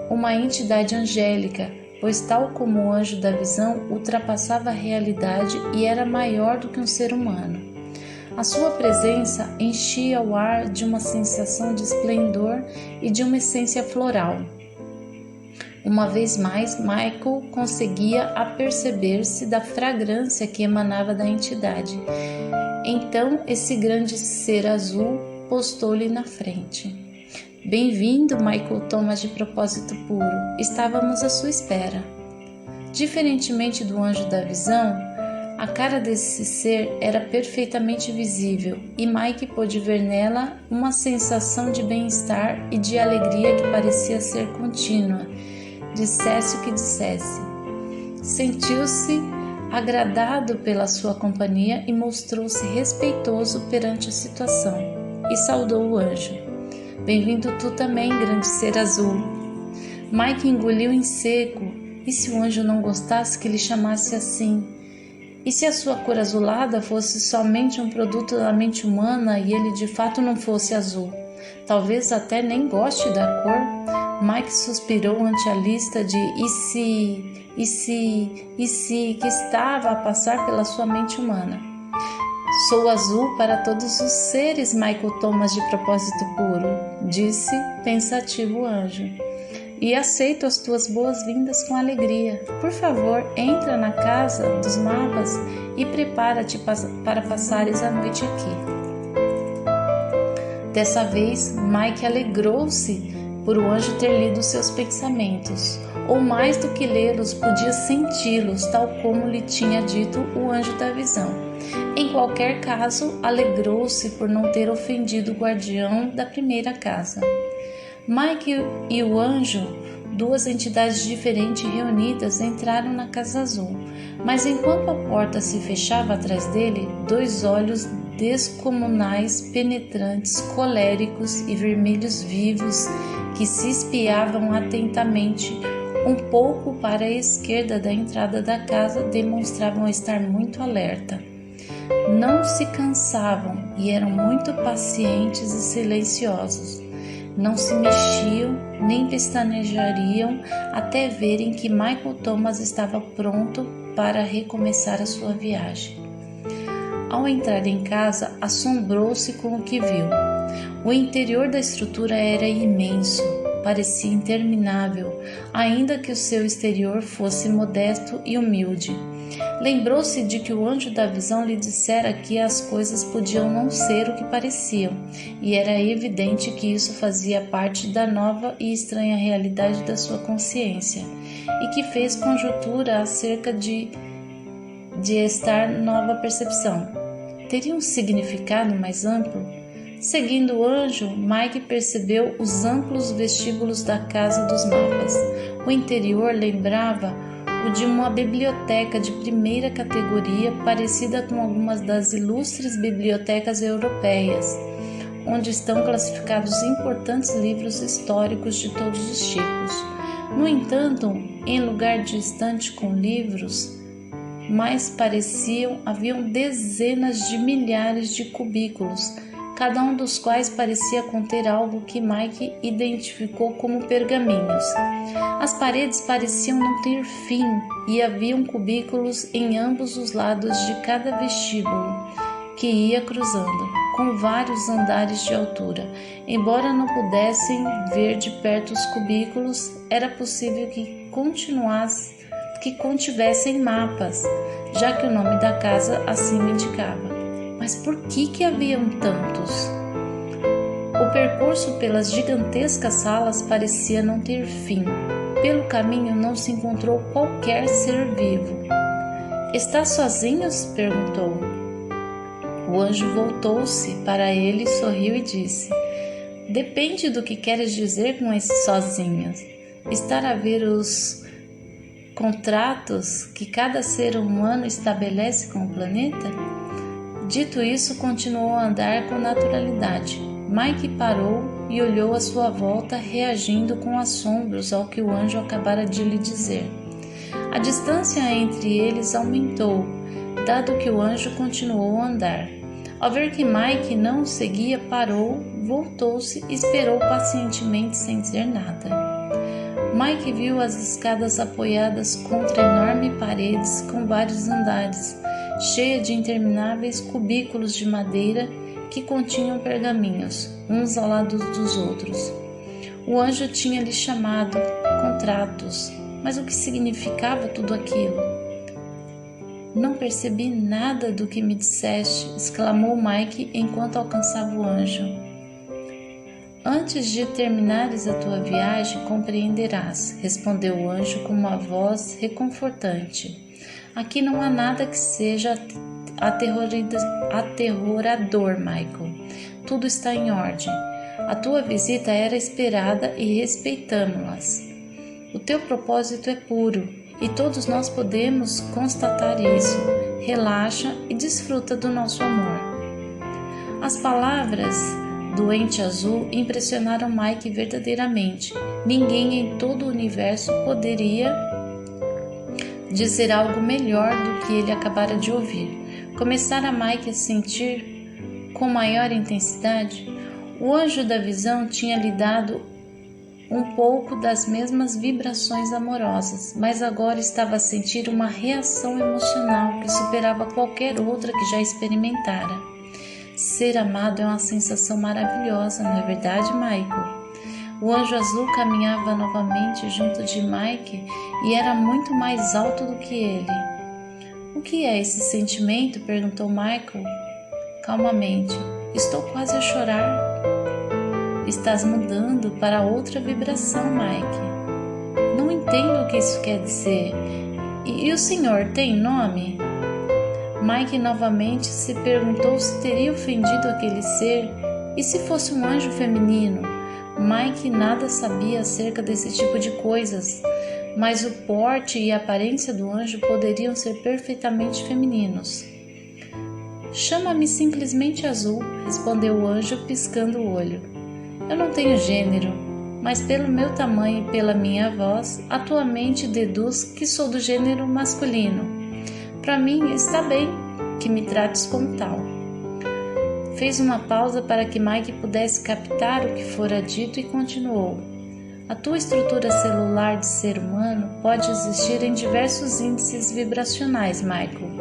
uma entidade angélica, pois tal como o anjo da visão, ultrapassava a realidade e era maior do que um ser humano. A sua presença enchia o ar de uma sensação de esplendor e de uma essência floral. Uma vez mais, Michael conseguia aperceber-se da fragrância que emanava da entidade. Então, esse grande ser azul postou-lhe na frente. Bem-vindo, Michael Thomas de Propósito Puro. Estávamos à sua espera. Diferentemente do anjo da visão, a cara desse ser era perfeitamente visível e Mike pôde ver nela uma sensação de bem-estar e de alegria que parecia ser contínua, dissesse o que dissesse. Sentiu-se agradado pela sua companhia e mostrou-se respeitoso perante a situação e saudou o anjo. Bem-vindo tu também, grande ser azul. Mike engoliu em seco. E se o anjo não gostasse que lhe chamasse assim? E se a sua cor azulada fosse somente um produto da mente humana e ele de fato não fosse azul? Talvez até nem goste da cor. Mike suspirou ante a lista de e se que estava a passar pela sua mente humana. Sou azul para todos os seres, Michael Thomas de Propósito Puro, disse pensativo o anjo. E aceito as tuas boas-vindas com alegria. Por favor, entra na casa dos mapas e prepara-te para passares a noite aqui. Dessa vez, Mike alegrou-se por o anjo ter lido seus pensamentos, ou mais do que lê-los, podia senti-los, tal como lhe tinha dito o anjo da visão. Em qualquer caso, alegrou-se por não ter ofendido o guardião da primeira casa. Mike e o anjo, duas entidades diferentes reunidas, entraram na Casa Azul, mas enquanto a porta se fechava atrás dele, dois olhos descomunais, penetrantes, coléricos e vermelhos vivos que se espiavam atentamente um pouco para a esquerda da entrada da casa demonstravam estar muito alerta. Não se cansavam e eram muito pacientes e silenciosos. Não se mexiam nem pestanejariam até verem que Michael Thomas estava pronto para recomeçar a sua viagem. Ao entrar em casa, assombrou-se com o que viu. O interior da estrutura era imenso, parecia interminável, ainda que o seu exterior fosse modesto e humilde. Lembrou-se de que o anjo da visão lhe dissera que as coisas podiam não ser o que pareciam, e era evidente que isso fazia parte da nova e estranha realidade da sua consciência, e que fez conjectura acerca de esta nova percepção. Teria um significado mais amplo? Seguindo o anjo, Mike percebeu os amplos vestíbulos da Casa dos Mapas. O interior lembrava o de uma biblioteca de primeira categoria, parecida com algumas das ilustres bibliotecas europeias, onde estão classificados importantes livros históricos de todos os tipos. No entanto, em lugar de estante com livros, haviam dezenas de milhares de cubículos, cada um dos quais parecia conter algo que Mike identificou como pergaminhos. As paredes pareciam não ter fim e haviam cubículos em ambos os lados de cada vestíbulo que ia cruzando, com vários andares de altura. Embora não pudessem ver de perto os cubículos, era possível que contivessem mapas, já que o nome da casa assim o indicava. Mas por que haviam tantos? O percurso pelas gigantescas salas parecia não ter fim. Pelo caminho não se encontrou qualquer ser vivo. "Está sozinhos?" perguntou. O anjo voltou-se para ele, sorriu e disse: "Depende do que queres dizer com esses sozinhos. Estar a ver os contratos que cada ser humano estabelece com o planeta?" Dito isso, continuou a andar com naturalidade. Mike parou e olhou à sua volta, reagindo com assombros ao que o anjo acabara de lhe dizer. A distância entre eles aumentou, dado que o anjo continuou a andar. Ao ver que Mike não o seguia, parou, voltou-se e esperou pacientemente sem dizer nada. Mike viu as escadas apoiadas contra enormes paredes com vários andares, cheia de intermináveis cubículos de madeira que continham pergaminhos, uns ao lado dos outros. O anjo tinha lhe chamado contratos, mas o que significava tudo aquilo? "Não percebi nada do que me disseste", exclamou Mike enquanto alcançava o anjo. "Antes de terminares a tua viagem, compreenderás", respondeu o anjo com uma voz reconfortante. "Aqui não há nada que seja aterrorador, Michael. Tudo está em ordem. A tua visita era esperada e respeitamo-las. O teu propósito é puro e todos nós podemos constatar isso. Relaxa e desfruta do nosso amor." As palavras do ente azul impressionaram Mike verdadeiramente. Ninguém em todo o universo poderia dizer algo melhor do que ele acabara de ouvir. Começara Mike a sentir com maior intensidade. O anjo da visão tinha lhe dado um pouco das mesmas vibrações amorosas, mas agora estava a sentir uma reação emocional que superava qualquer outra que já experimentara. Ser amado é uma sensação maravilhosa, não é verdade, Michael? O anjo azul caminhava novamente junto de Mike e era muito mais alto do que ele. "O que é esse sentimento?" perguntou Michael calmamente. "Estou quase a chorar." "Estás mudando para outra vibração, Mike." "Não entendo o que isso quer dizer. E o senhor tem nome?" Mike novamente se perguntou se teria ofendido aquele ser e se fosse um anjo feminino. Mike nada sabia acerca desse tipo de coisas, mas o porte e a aparência do anjo poderiam ser perfeitamente femininos. "Chama-me simplesmente Azul", respondeu o anjo piscando o olho. "Eu não tenho gênero, mas pelo meu tamanho e pela minha voz, atualmente deduz que sou do gênero masculino. Para mim está bem que me trates como tal." Fez uma pausa para que Mike pudesse captar o que fora dito e continuou. "A tua estrutura celular de ser humano pode existir em diversos índices vibracionais, Michael.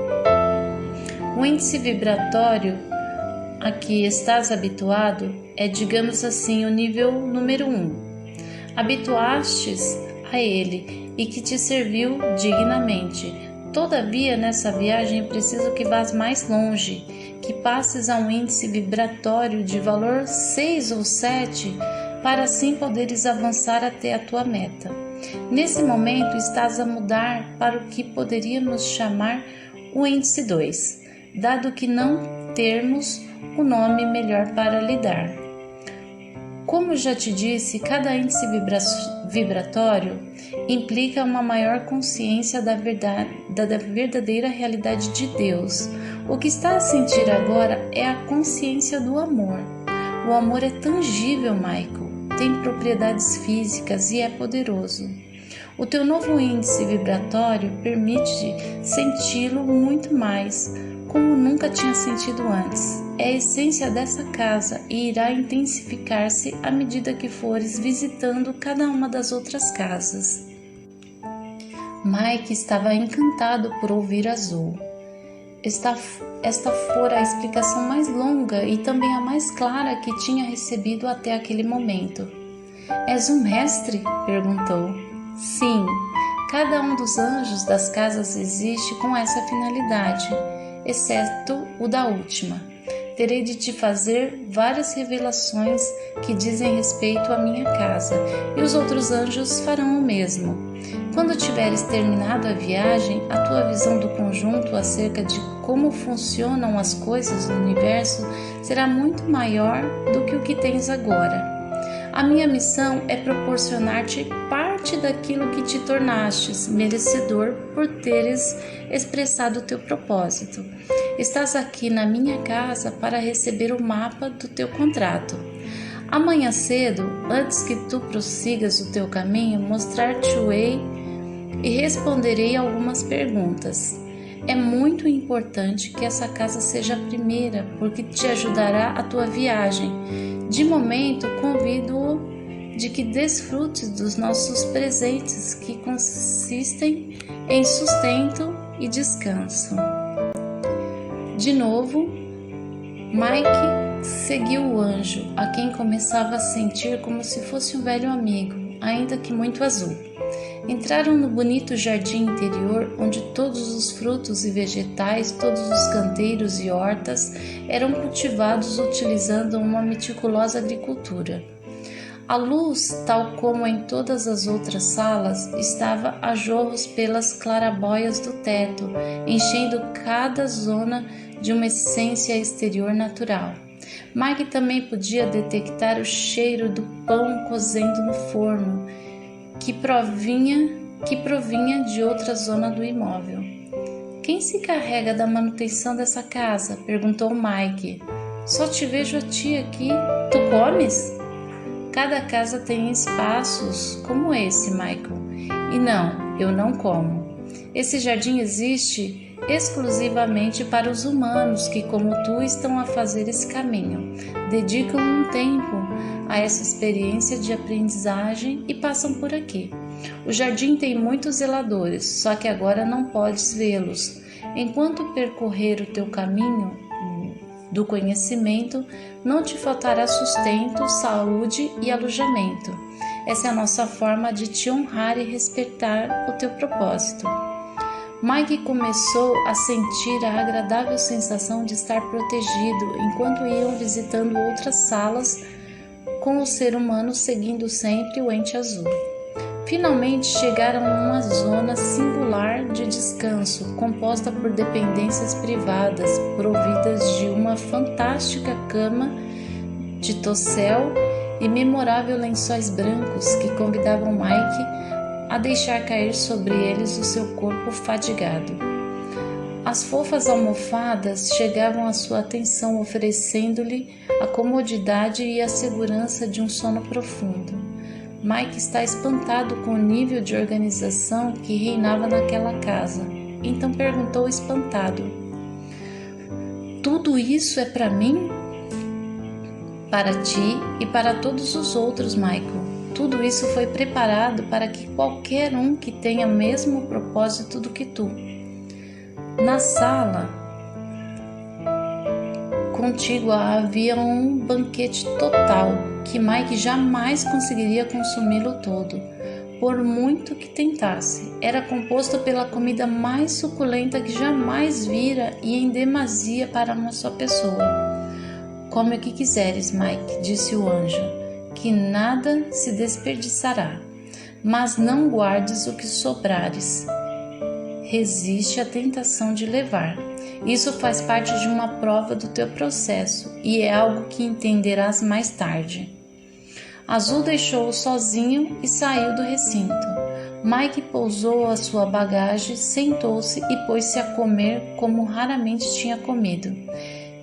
O índice vibratório a que estás habituado é, digamos assim, o nível número 1. Habituastes a ele e que te serviu dignamente. Todavia, nessa viagem é preciso que vás mais longe, que passes a um índice vibratório de valor 6 ou 7, para assim poderes avançar até a tua meta. Nesse momento estás a mudar para o que poderíamos chamar o índice 2, dado que não termos o nome melhor para lhe dar. Como já te disse, cada índice vibratório implica uma maior consciência da verdadeira realidade de Deus. O que está a sentir agora é a consciência do amor. O amor é tangível, Michael, tem propriedades físicas e é poderoso. O teu novo índice vibratório permite senti-lo muito mais, como nunca tinha sentido antes. É a essência dessa casa e irá intensificar-se à medida que fores visitando cada uma das outras casas. Mike estava encantado por ouvir Azul. Esta fora a explicação mais longa e também a mais clara que tinha recebido até aquele momento. És um mestre? Perguntou. Sim, cada um dos anjos das casas existe com essa finalidade, exceto o da última. Terei de te fazer várias revelações que dizem respeito à minha casa, e os outros anjos farão o mesmo. Quando tiveres terminado a viagem, a tua visão do conjunto acerca de como funcionam as coisas no universo será muito maior do que o que tens agora. A minha missão é proporcionar-te parte daquilo que te tornastes merecedor por teres expressado o teu propósito. Estás aqui na minha casa para receber o mapa do teu contrato. Amanhã cedo, antes que tu prossigas o teu caminho, mostrar-te-ei e responderei algumas perguntas. É muito importante que essa casa seja a primeira, porque te ajudará a tua viagem. De momento, convido-o de que desfrutes dos nossos presentes, que consistem em sustento e descanso. De novo, Mike seguiu o anjo, a quem começava a sentir como se fosse um velho amigo, ainda que muito azul. Entraram no bonito jardim interior, onde todos os frutos e vegetais, todos os canteiros e hortas eram cultivados utilizando uma meticulosa agricultura. A luz, tal como em todas as outras salas, estava a jorros pelas clarabóias do teto, enchendo cada zona de uma essência exterior natural. Mike também podia detectar o cheiro do pão cozendo no forno, que provinha de outra zona do imóvel. Quem se carrega da manutenção dessa casa? Perguntou Mike. Só te vejo a ti aqui. Tu comes? Cada casa tem espaços como esse, Michael. E não, eu não como. Esse jardim existe exclusivamente para os humanos que, como tu, estão a fazer esse caminho. Dedicam um tempo a essa experiência de aprendizagem e passam por aqui. O jardim tem muitos zeladores, só que agora não podes vê-los. Enquanto percorrer o teu caminho do conhecimento, não te faltará sustento, saúde e alojamento. Essa é a nossa forma de te honrar e respeitar o teu propósito. Mike começou a sentir a agradável sensação de estar protegido enquanto iam visitando outras salas, com o ser humano seguindo sempre o ente azul. Finalmente chegaram a uma zona singular de descanso, composta por dependências privadas, providas de uma fantástica cama de tossel e memorável lençóis brancos que convidavam Mike a deixar cair sobre eles o seu corpo fadigado. As fofas almofadas chegavam à sua atenção, oferecendo-lhe a comodidade e a segurança de um sono profundo. Mike está espantado com o nível de organização que reinava naquela casa. Então perguntou espantado: tudo isso é para mim? Para ti e para todos os outros, Michael. Tudo isso foi preparado para que qualquer um que tenha o mesmo propósito do que tu. Na sala contígua havia um banquete total que Mike jamais conseguiria consumi-lo todo, por muito que tentasse. Era composto pela comida mais suculenta que jamais vira e em demasia para uma só pessoa. Come o que quiseres, Mike, disse o anjo, que nada se desperdiçará, mas não guardes o que sobrares. Resiste à tentação de levar. Isso faz parte de uma prova do teu processo e é algo que entenderás mais tarde. Azul deixou-o sozinho e saiu do recinto. Mike pousou a sua bagagem, sentou-se e pôs-se a comer como raramente tinha comido.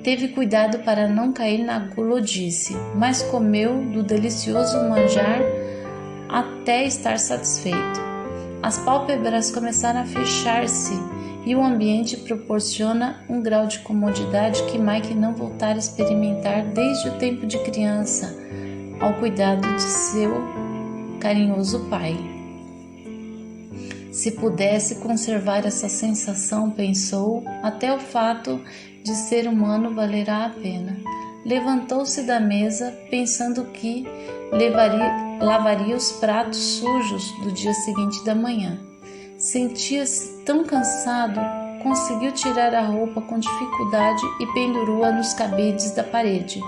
Teve cuidado para não cair na gulodice, mas comeu do delicioso manjar até estar satisfeito. As pálpebras começaram a fechar-se e o ambiente proporciona um grau de comodidade que Mike não voltara a experimentar desde o tempo de criança, ao cuidado de seu carinhoso pai. Se pudesse conservar essa sensação, pensou, até o fato de ser humano valerá a pena. Levantou-se da mesa, pensando que lavaria os pratos sujos do dia seguinte da manhã. Sentia-se tão cansado, conseguiu tirar a roupa com dificuldade e pendurou-a nos cabides da parede.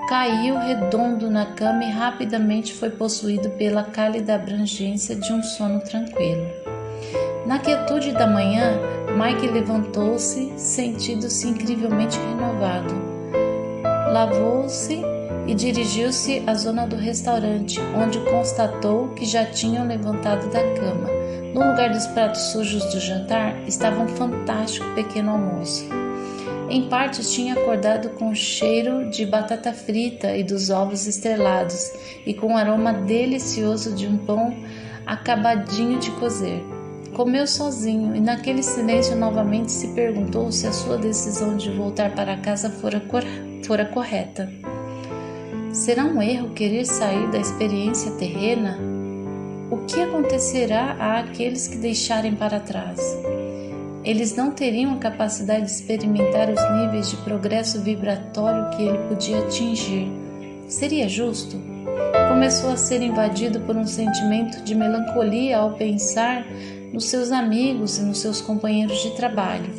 Caiu redondo na cama e rapidamente foi possuído pela cálida abrangência de um sono tranquilo. Na quietude da manhã, Mike levantou-se, sentindo-se incrivelmente renovado. Lavou-se e dirigiu-se à zona do restaurante, onde constatou que já tinham levantado da cama. No lugar dos pratos sujos do jantar, estava um fantástico pequeno almoço. Em parte tinha acordado com o cheiro de batata frita e dos ovos estrelados e com o aroma delicioso de um pão acabadinho de cozer. Comeu sozinho e naquele silêncio novamente se perguntou se a sua decisão de voltar para casa fora correta. Será um erro querer sair da experiência terrena? O que acontecerá àqueles que deixarem para trás? Eles não teriam a capacidade de experimentar os níveis de progresso vibratório que ele podia atingir. Seria justo? Começou a ser invadido por um sentimento de melancolia ao pensar nos seus amigos e nos seus companheiros de trabalho.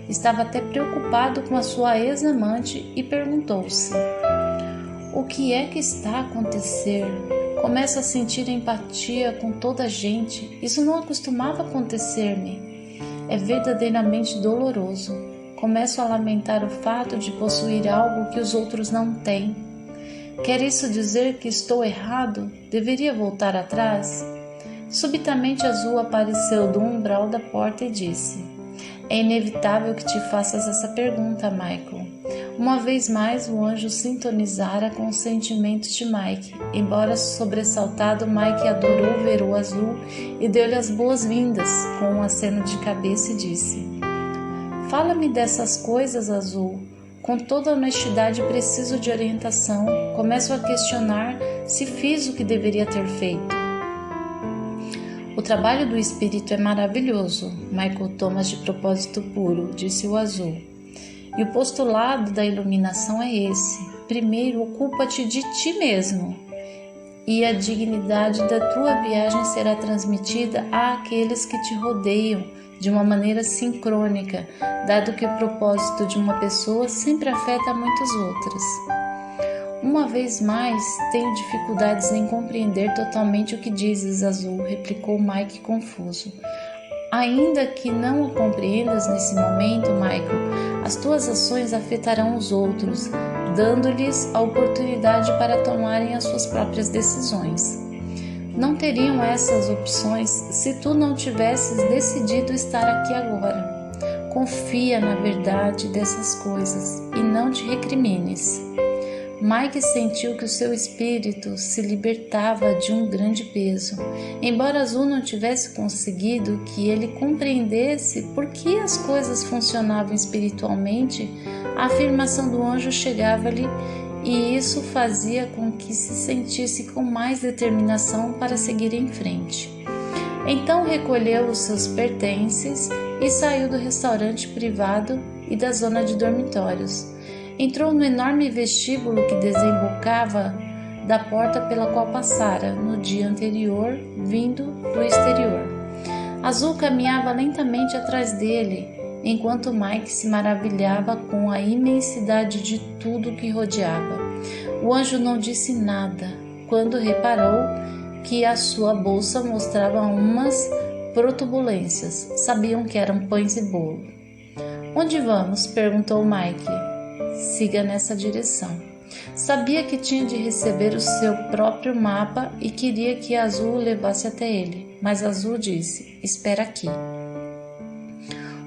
Estava até preocupado com a sua ex-amante e perguntou-se: o que é que está a acontecer? Começo a sentir empatia com toda a gente. Isso não costumava acontecer-me. É verdadeiramente doloroso. Começo a lamentar o fato de possuir algo que os outros não têm. Quer isso dizer que estou errado? Deveria voltar atrás? Subitamente Azul apareceu do umbral da porta e disse: é inevitável que te faças essa pergunta, Michael. Uma vez mais o anjo sintonizara com os sentimentos de Mike. Embora sobressaltado, Mike adorou ver o Azul e deu-lhe as boas-vindas com um aceno de cabeça e disse: fala-me dessas coisas, Azul. Com toda honestidade preciso de orientação. Começo a questionar se fiz o que deveria ter feito. O trabalho do espírito é maravilhoso, Michael Thomas de propósito puro, disse o Azul. E o postulado da iluminação é esse. Primeiro, ocupa-te de ti mesmo, e a dignidade da tua viagem será transmitida àqueles que te rodeiam de uma maneira sincrônica, dado que o propósito de uma pessoa sempre afeta muitas outras. Uma vez mais, tenho dificuldades em compreender totalmente o que dizes, Azul, replicou Mike confuso. Ainda que não o compreendas nesse momento, Michael, as tuas ações afetarão os outros, dando-lhes a oportunidade para tomarem as suas próprias decisões. Não teriam essas opções se tu não tivesses decidido estar aqui agora. Confia na verdade dessas coisas e não te recrimines. Mike sentiu que o seu espírito se libertava de um grande peso. Embora Azul não tivesse conseguido que ele compreendesse por que as coisas funcionavam espiritualmente, a afirmação do anjo chegava-lhe e isso fazia com que se sentisse com mais determinação para seguir em frente. Então recolheu os seus pertences e saiu do restaurante privado e da zona de dormitórios. Entrou no enorme vestíbulo que desembocava da porta pela qual passara no dia anterior, vindo do exterior. Azul caminhava lentamente atrás dele, enquanto Mike se maravilhava com a imensidade de tudo que rodeava. O anjo não disse nada quando reparou que a sua bolsa mostrava umas protubulências. Sabiam que eram pães e bolo. Onde vamos? Perguntou Mike. Siga nessa direção. Sabia que tinha de receber o seu próprio mapa e queria que Azul o levasse até ele, mas Azul disse: espera aqui.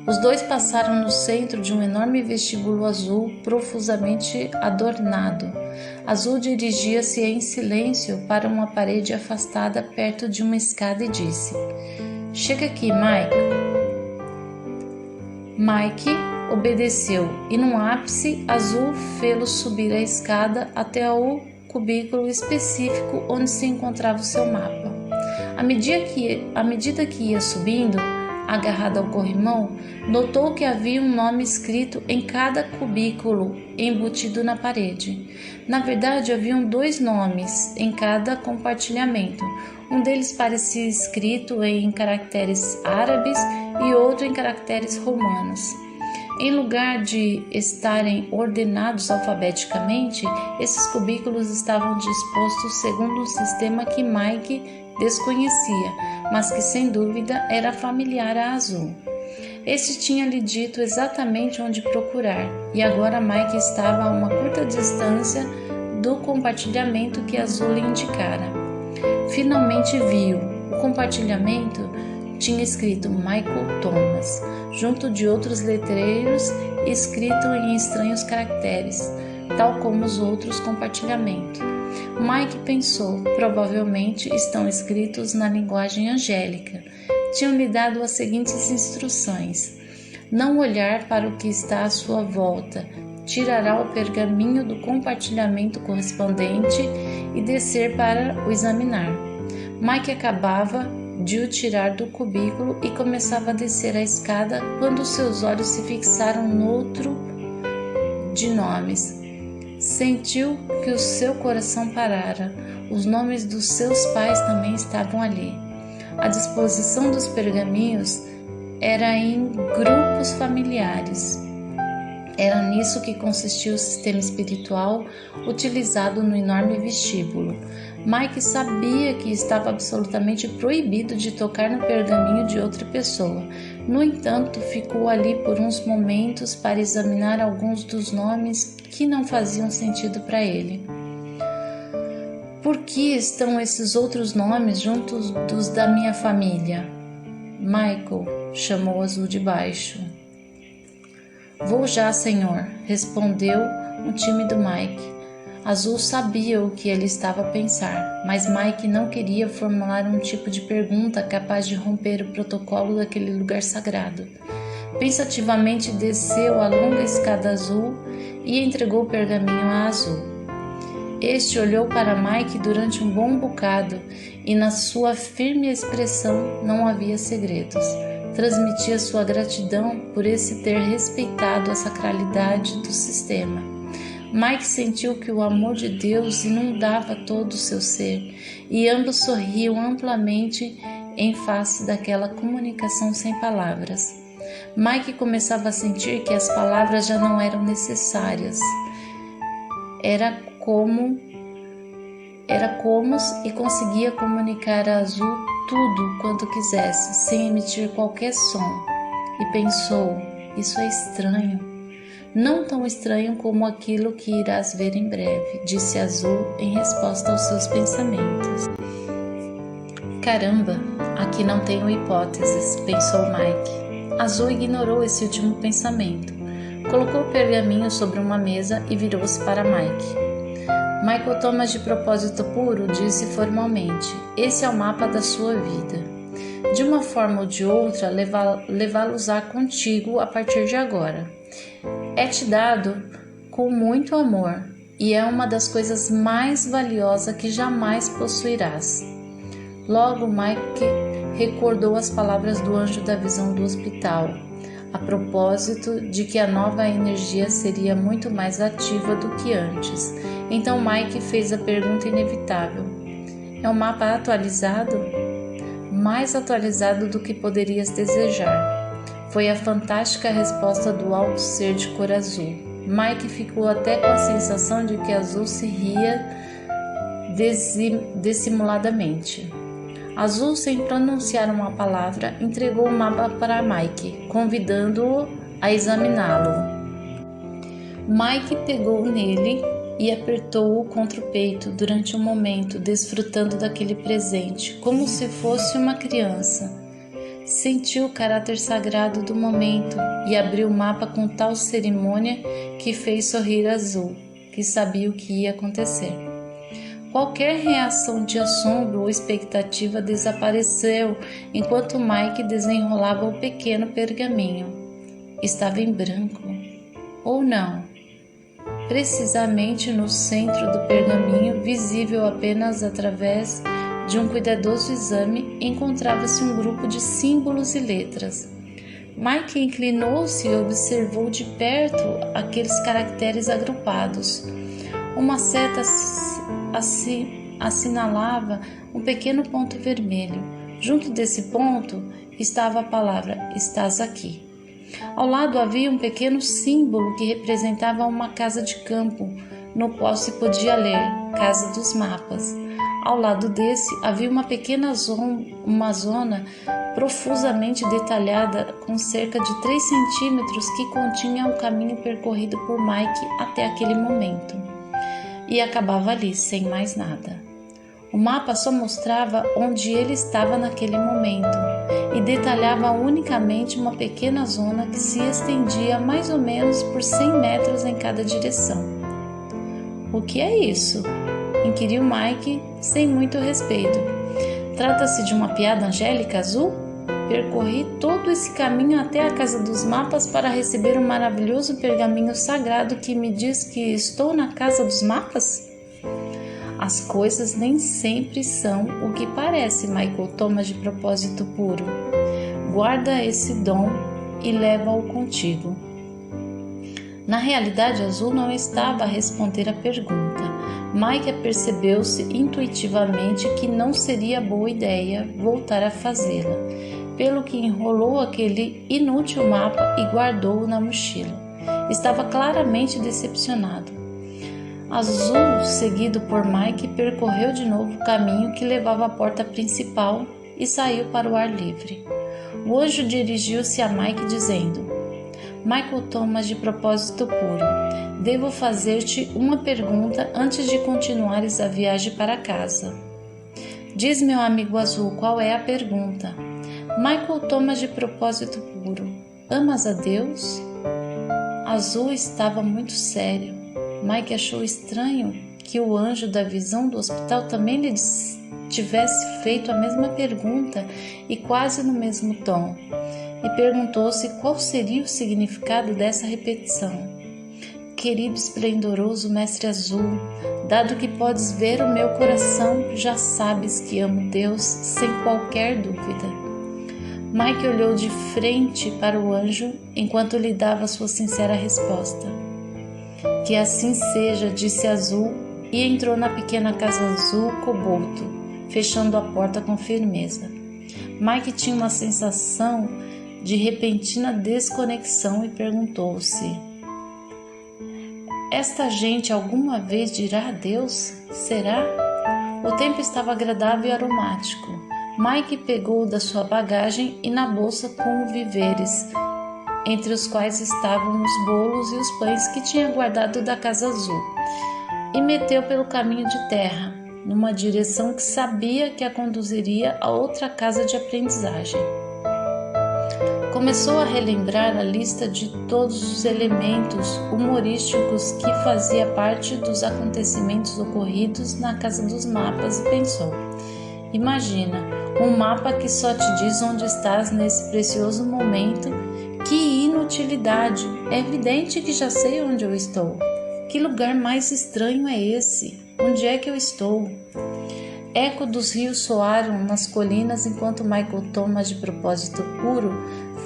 Os dois passaram no centro de um enorme vestíbulo azul profusamente adornado. Azul dirigia-se em silêncio para uma parede afastada perto de uma escada e disse: chega aqui, Mike. Mike obedeceu e, num ápice, Azul fê-lo subir a escada até o cubículo específico onde se encontrava o seu mapa. À medida que ia subindo, agarrado ao corrimão, notou que havia um nome escrito em cada cubículo embutido na parede. Na verdade, haviam 2 nomes em cada compartilhamento. Um deles parecia escrito em caracteres árabes e outro em caracteres romanos. Em lugar de estarem ordenados alfabeticamente, esses cubículos estavam dispostos segundo um sistema que Mike desconhecia, mas que sem dúvida era familiar a Azul. Este tinha lhe dito exatamente onde procurar, e agora Mike estava a uma curta distância do compartilhamento que Azul lhe indicara. Finalmente viu. O compartilhamento tinha escrito Michael Thomas, junto de outros letreiros escritos em estranhos caracteres, tal como os outros compartilhamentos. Mike pensou, provavelmente estão escritos na linguagem angélica. Tinham-lhe dado as seguintes instruções: não olhar para o que está à sua volta, tirará o pergaminho do compartilhamento correspondente e descer para o examinar. Mike acabava de o tirar do cubículo e começava a descer a escada quando seus olhos se fixaram noutro de nomes. Sentiu que o seu coração parara. Os nomes dos seus pais também estavam ali. A disposição dos pergaminhos era em grupos familiares. Era nisso que consistia o sistema espiritual utilizado no enorme vestíbulo. Mike sabia que estava absolutamente proibido de tocar no pergaminho de outra pessoa. No entanto, ficou ali por uns momentos para examinar alguns dos nomes que não faziam sentido para ele. Por que estão esses outros nomes juntos dos da minha família? Michael, chamou Azul de baixo. Vou já, senhor, respondeu um tímido Mike. Azul sabia o que ele estava a pensar, mas Mike não queria formular um tipo de pergunta capaz de romper o protocolo daquele lugar sagrado. Pensativamente desceu a longa escada azul e entregou o pergaminho a Azul. Este olhou para Mike durante um bom bocado e na sua firme expressão não havia segredos. Transmitia sua gratidão por esse ter respeitado a sacralidade do sistema. Mike sentiu que o amor de Deus inundava todo o seu ser e ambos sorriam amplamente em face daquela comunicação sem palavras. Mike começava a sentir que as palavras já não eram necessárias. Era como e conseguia comunicar a Azul tudo quanto quisesse, sem emitir qualquer som. E pensou, isso é estranho. Não tão estranho como aquilo que irás ver em breve, disse Azul em resposta aos seus pensamentos. Caramba, aqui não tenho hipóteses, pensou Mike. Azul ignorou esse último pensamento. Colocou o pergaminho sobre uma mesa e virou-se para Mike. Michael Thomas, de propósito puro, disse formalmente: esse é o mapa da sua vida. De uma forma ou de outra, levá-los-á contigo a partir de agora. É-te dado com muito amor e é uma das coisas mais valiosas que jamais possuirás. Logo, Mike recordou as palavras do anjo da visão do hospital, a propósito de que a nova energia seria muito mais ativa do que antes. Então Mike fez a pergunta inevitável: é um mapa atualizado? Mais atualizado do que poderias desejar. Foi a fantástica resposta do alto ser de cor azul. Mike ficou até com a sensação de que Azul se ria dissimuladamente. Azul, sem pronunciar uma palavra, entregou o mapa para Mike, convidando-o a examiná-lo. Mike pegou nele e apertou-o contra o peito durante um momento, desfrutando daquele presente, como se fosse uma criança. Sentiu o caráter sagrado do momento e abriu o mapa com tal cerimônia que fez sorrir Azul, que sabia o que ia acontecer. Qualquer reação de assombro ou expectativa desapareceu enquanto Mike desenrolava o pequeno pergaminho. estava em branco, ou não. Precisamente no centro do pergaminho, visível apenas através de um cuidadoso exame, encontrava-se um grupo de símbolos e letras. Mike inclinou-se e observou de perto aqueles caracteres agrupados. Uma seta assinalava um pequeno ponto vermelho. Junto desse ponto estava a palavra "Estás aqui". Ao lado havia um pequeno símbolo que representava uma casa de campo, no qual se podia ler "Casa dos Mapas". Ao lado desse havia uma pequena zona profusamente detalhada com cerca de 3 centímetros que continha o caminho percorrido por Mike até aquele momento. E acabava ali, sem mais nada. O mapa só mostrava onde ele estava naquele momento e detalhava unicamente uma pequena zona que se estendia mais ou menos por 100 metros em cada direção. "O que é isso?" inquiriu Mike sem muito respeito. "Trata-se de uma piada angélica azul? Percorri todo esse caminho até a Casa dos Mapas para receber um maravilhoso pergaminho sagrado que me diz que estou na Casa dos Mapas?" As coisas nem sempre são o que parece, Michael Thomas de propósito puro. Guarda esse dom e leva-o contigo. Na realidade, Azul não estava a responder à pergunta. Mike apercebeu-se intuitivamente que não seria boa ideia voltar a fazê-la, pelo que enrolou aquele inútil mapa e guardou-o na mochila. Estava claramente decepcionado. Azul, seguido por Mike, percorreu de novo o caminho que levava à porta principal e saiu para o ar livre. O anjo dirigiu-se a Mike dizendo: "Michael Thomas de propósito puro, devo fazer-te uma pergunta antes de continuares a viagem para casa." "Diz, meu amigo Azul, qual é a pergunta?" "Michael Thomas de propósito puro, amas a Deus?" Azul estava muito sério. Mike achou estranho que o anjo da visão do hospital também lhe tivesse feito a mesma pergunta e quase no mesmo tom, e perguntou-se qual seria o significado dessa repetição. "Querido esplendoroso mestre Azul, dado que podes ver o meu coração, já sabes que amo Deus sem qualquer dúvida." Mike olhou de frente para o anjo enquanto lhe dava sua sincera resposta. "Que assim seja", disse Azul e entrou na pequena casa azul cobalto, fechando a porta com firmeza. Mike tinha uma sensação de repentina desconexão e perguntou-se: "Esta gente alguma vez dirá adeus? Será?" O tempo estava agradável e aromático. Mike pegou da sua bagagem e na bolsa com víveres, entre os quais estavam os bolos e os pães que tinha guardado da Casa Azul, e meteu pelo caminho de terra, numa direção que sabia que a conduziria a outra casa de aprendizagem. Começou a relembrar a lista de todos os elementos humorísticos que fazia parte dos acontecimentos ocorridos na Casa dos Mapas e pensou: "Imagina, um mapa que só te diz onde estás nesse precioso momento. Que inutilidade! É evidente que já sei onde eu estou. Que lugar mais estranho é esse? Onde é que eu estou?" Eco dos rios soaram nas colinas enquanto Michael Thomas, de propósito puro,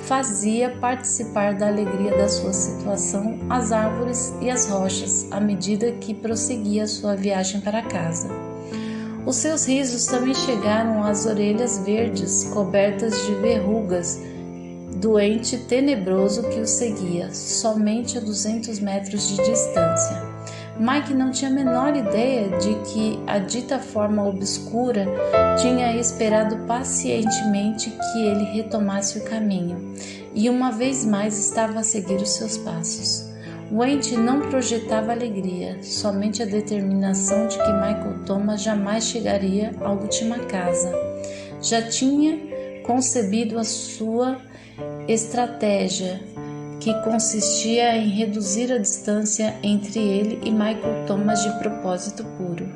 fazia participar da alegria da sua situação as árvores e as rochas à medida que prosseguia sua viagem para casa. Os seus risos também chegaram às orelhas verdes cobertas de verrugas do ente tenebroso que o seguia, somente a 200 metros de distância. Mike não tinha a menor ideia de que a dita forma obscura tinha esperado pacientemente que ele retomasse o caminho, e uma vez mais estava a seguir os seus passos. O ente não projetava alegria, somente a determinação de que Michael Thomas jamais chegaria à última casa. Já tinha concebido a sua estratégia, que consistia em reduzir a distância entre ele e Michael Thomas de propósito puro.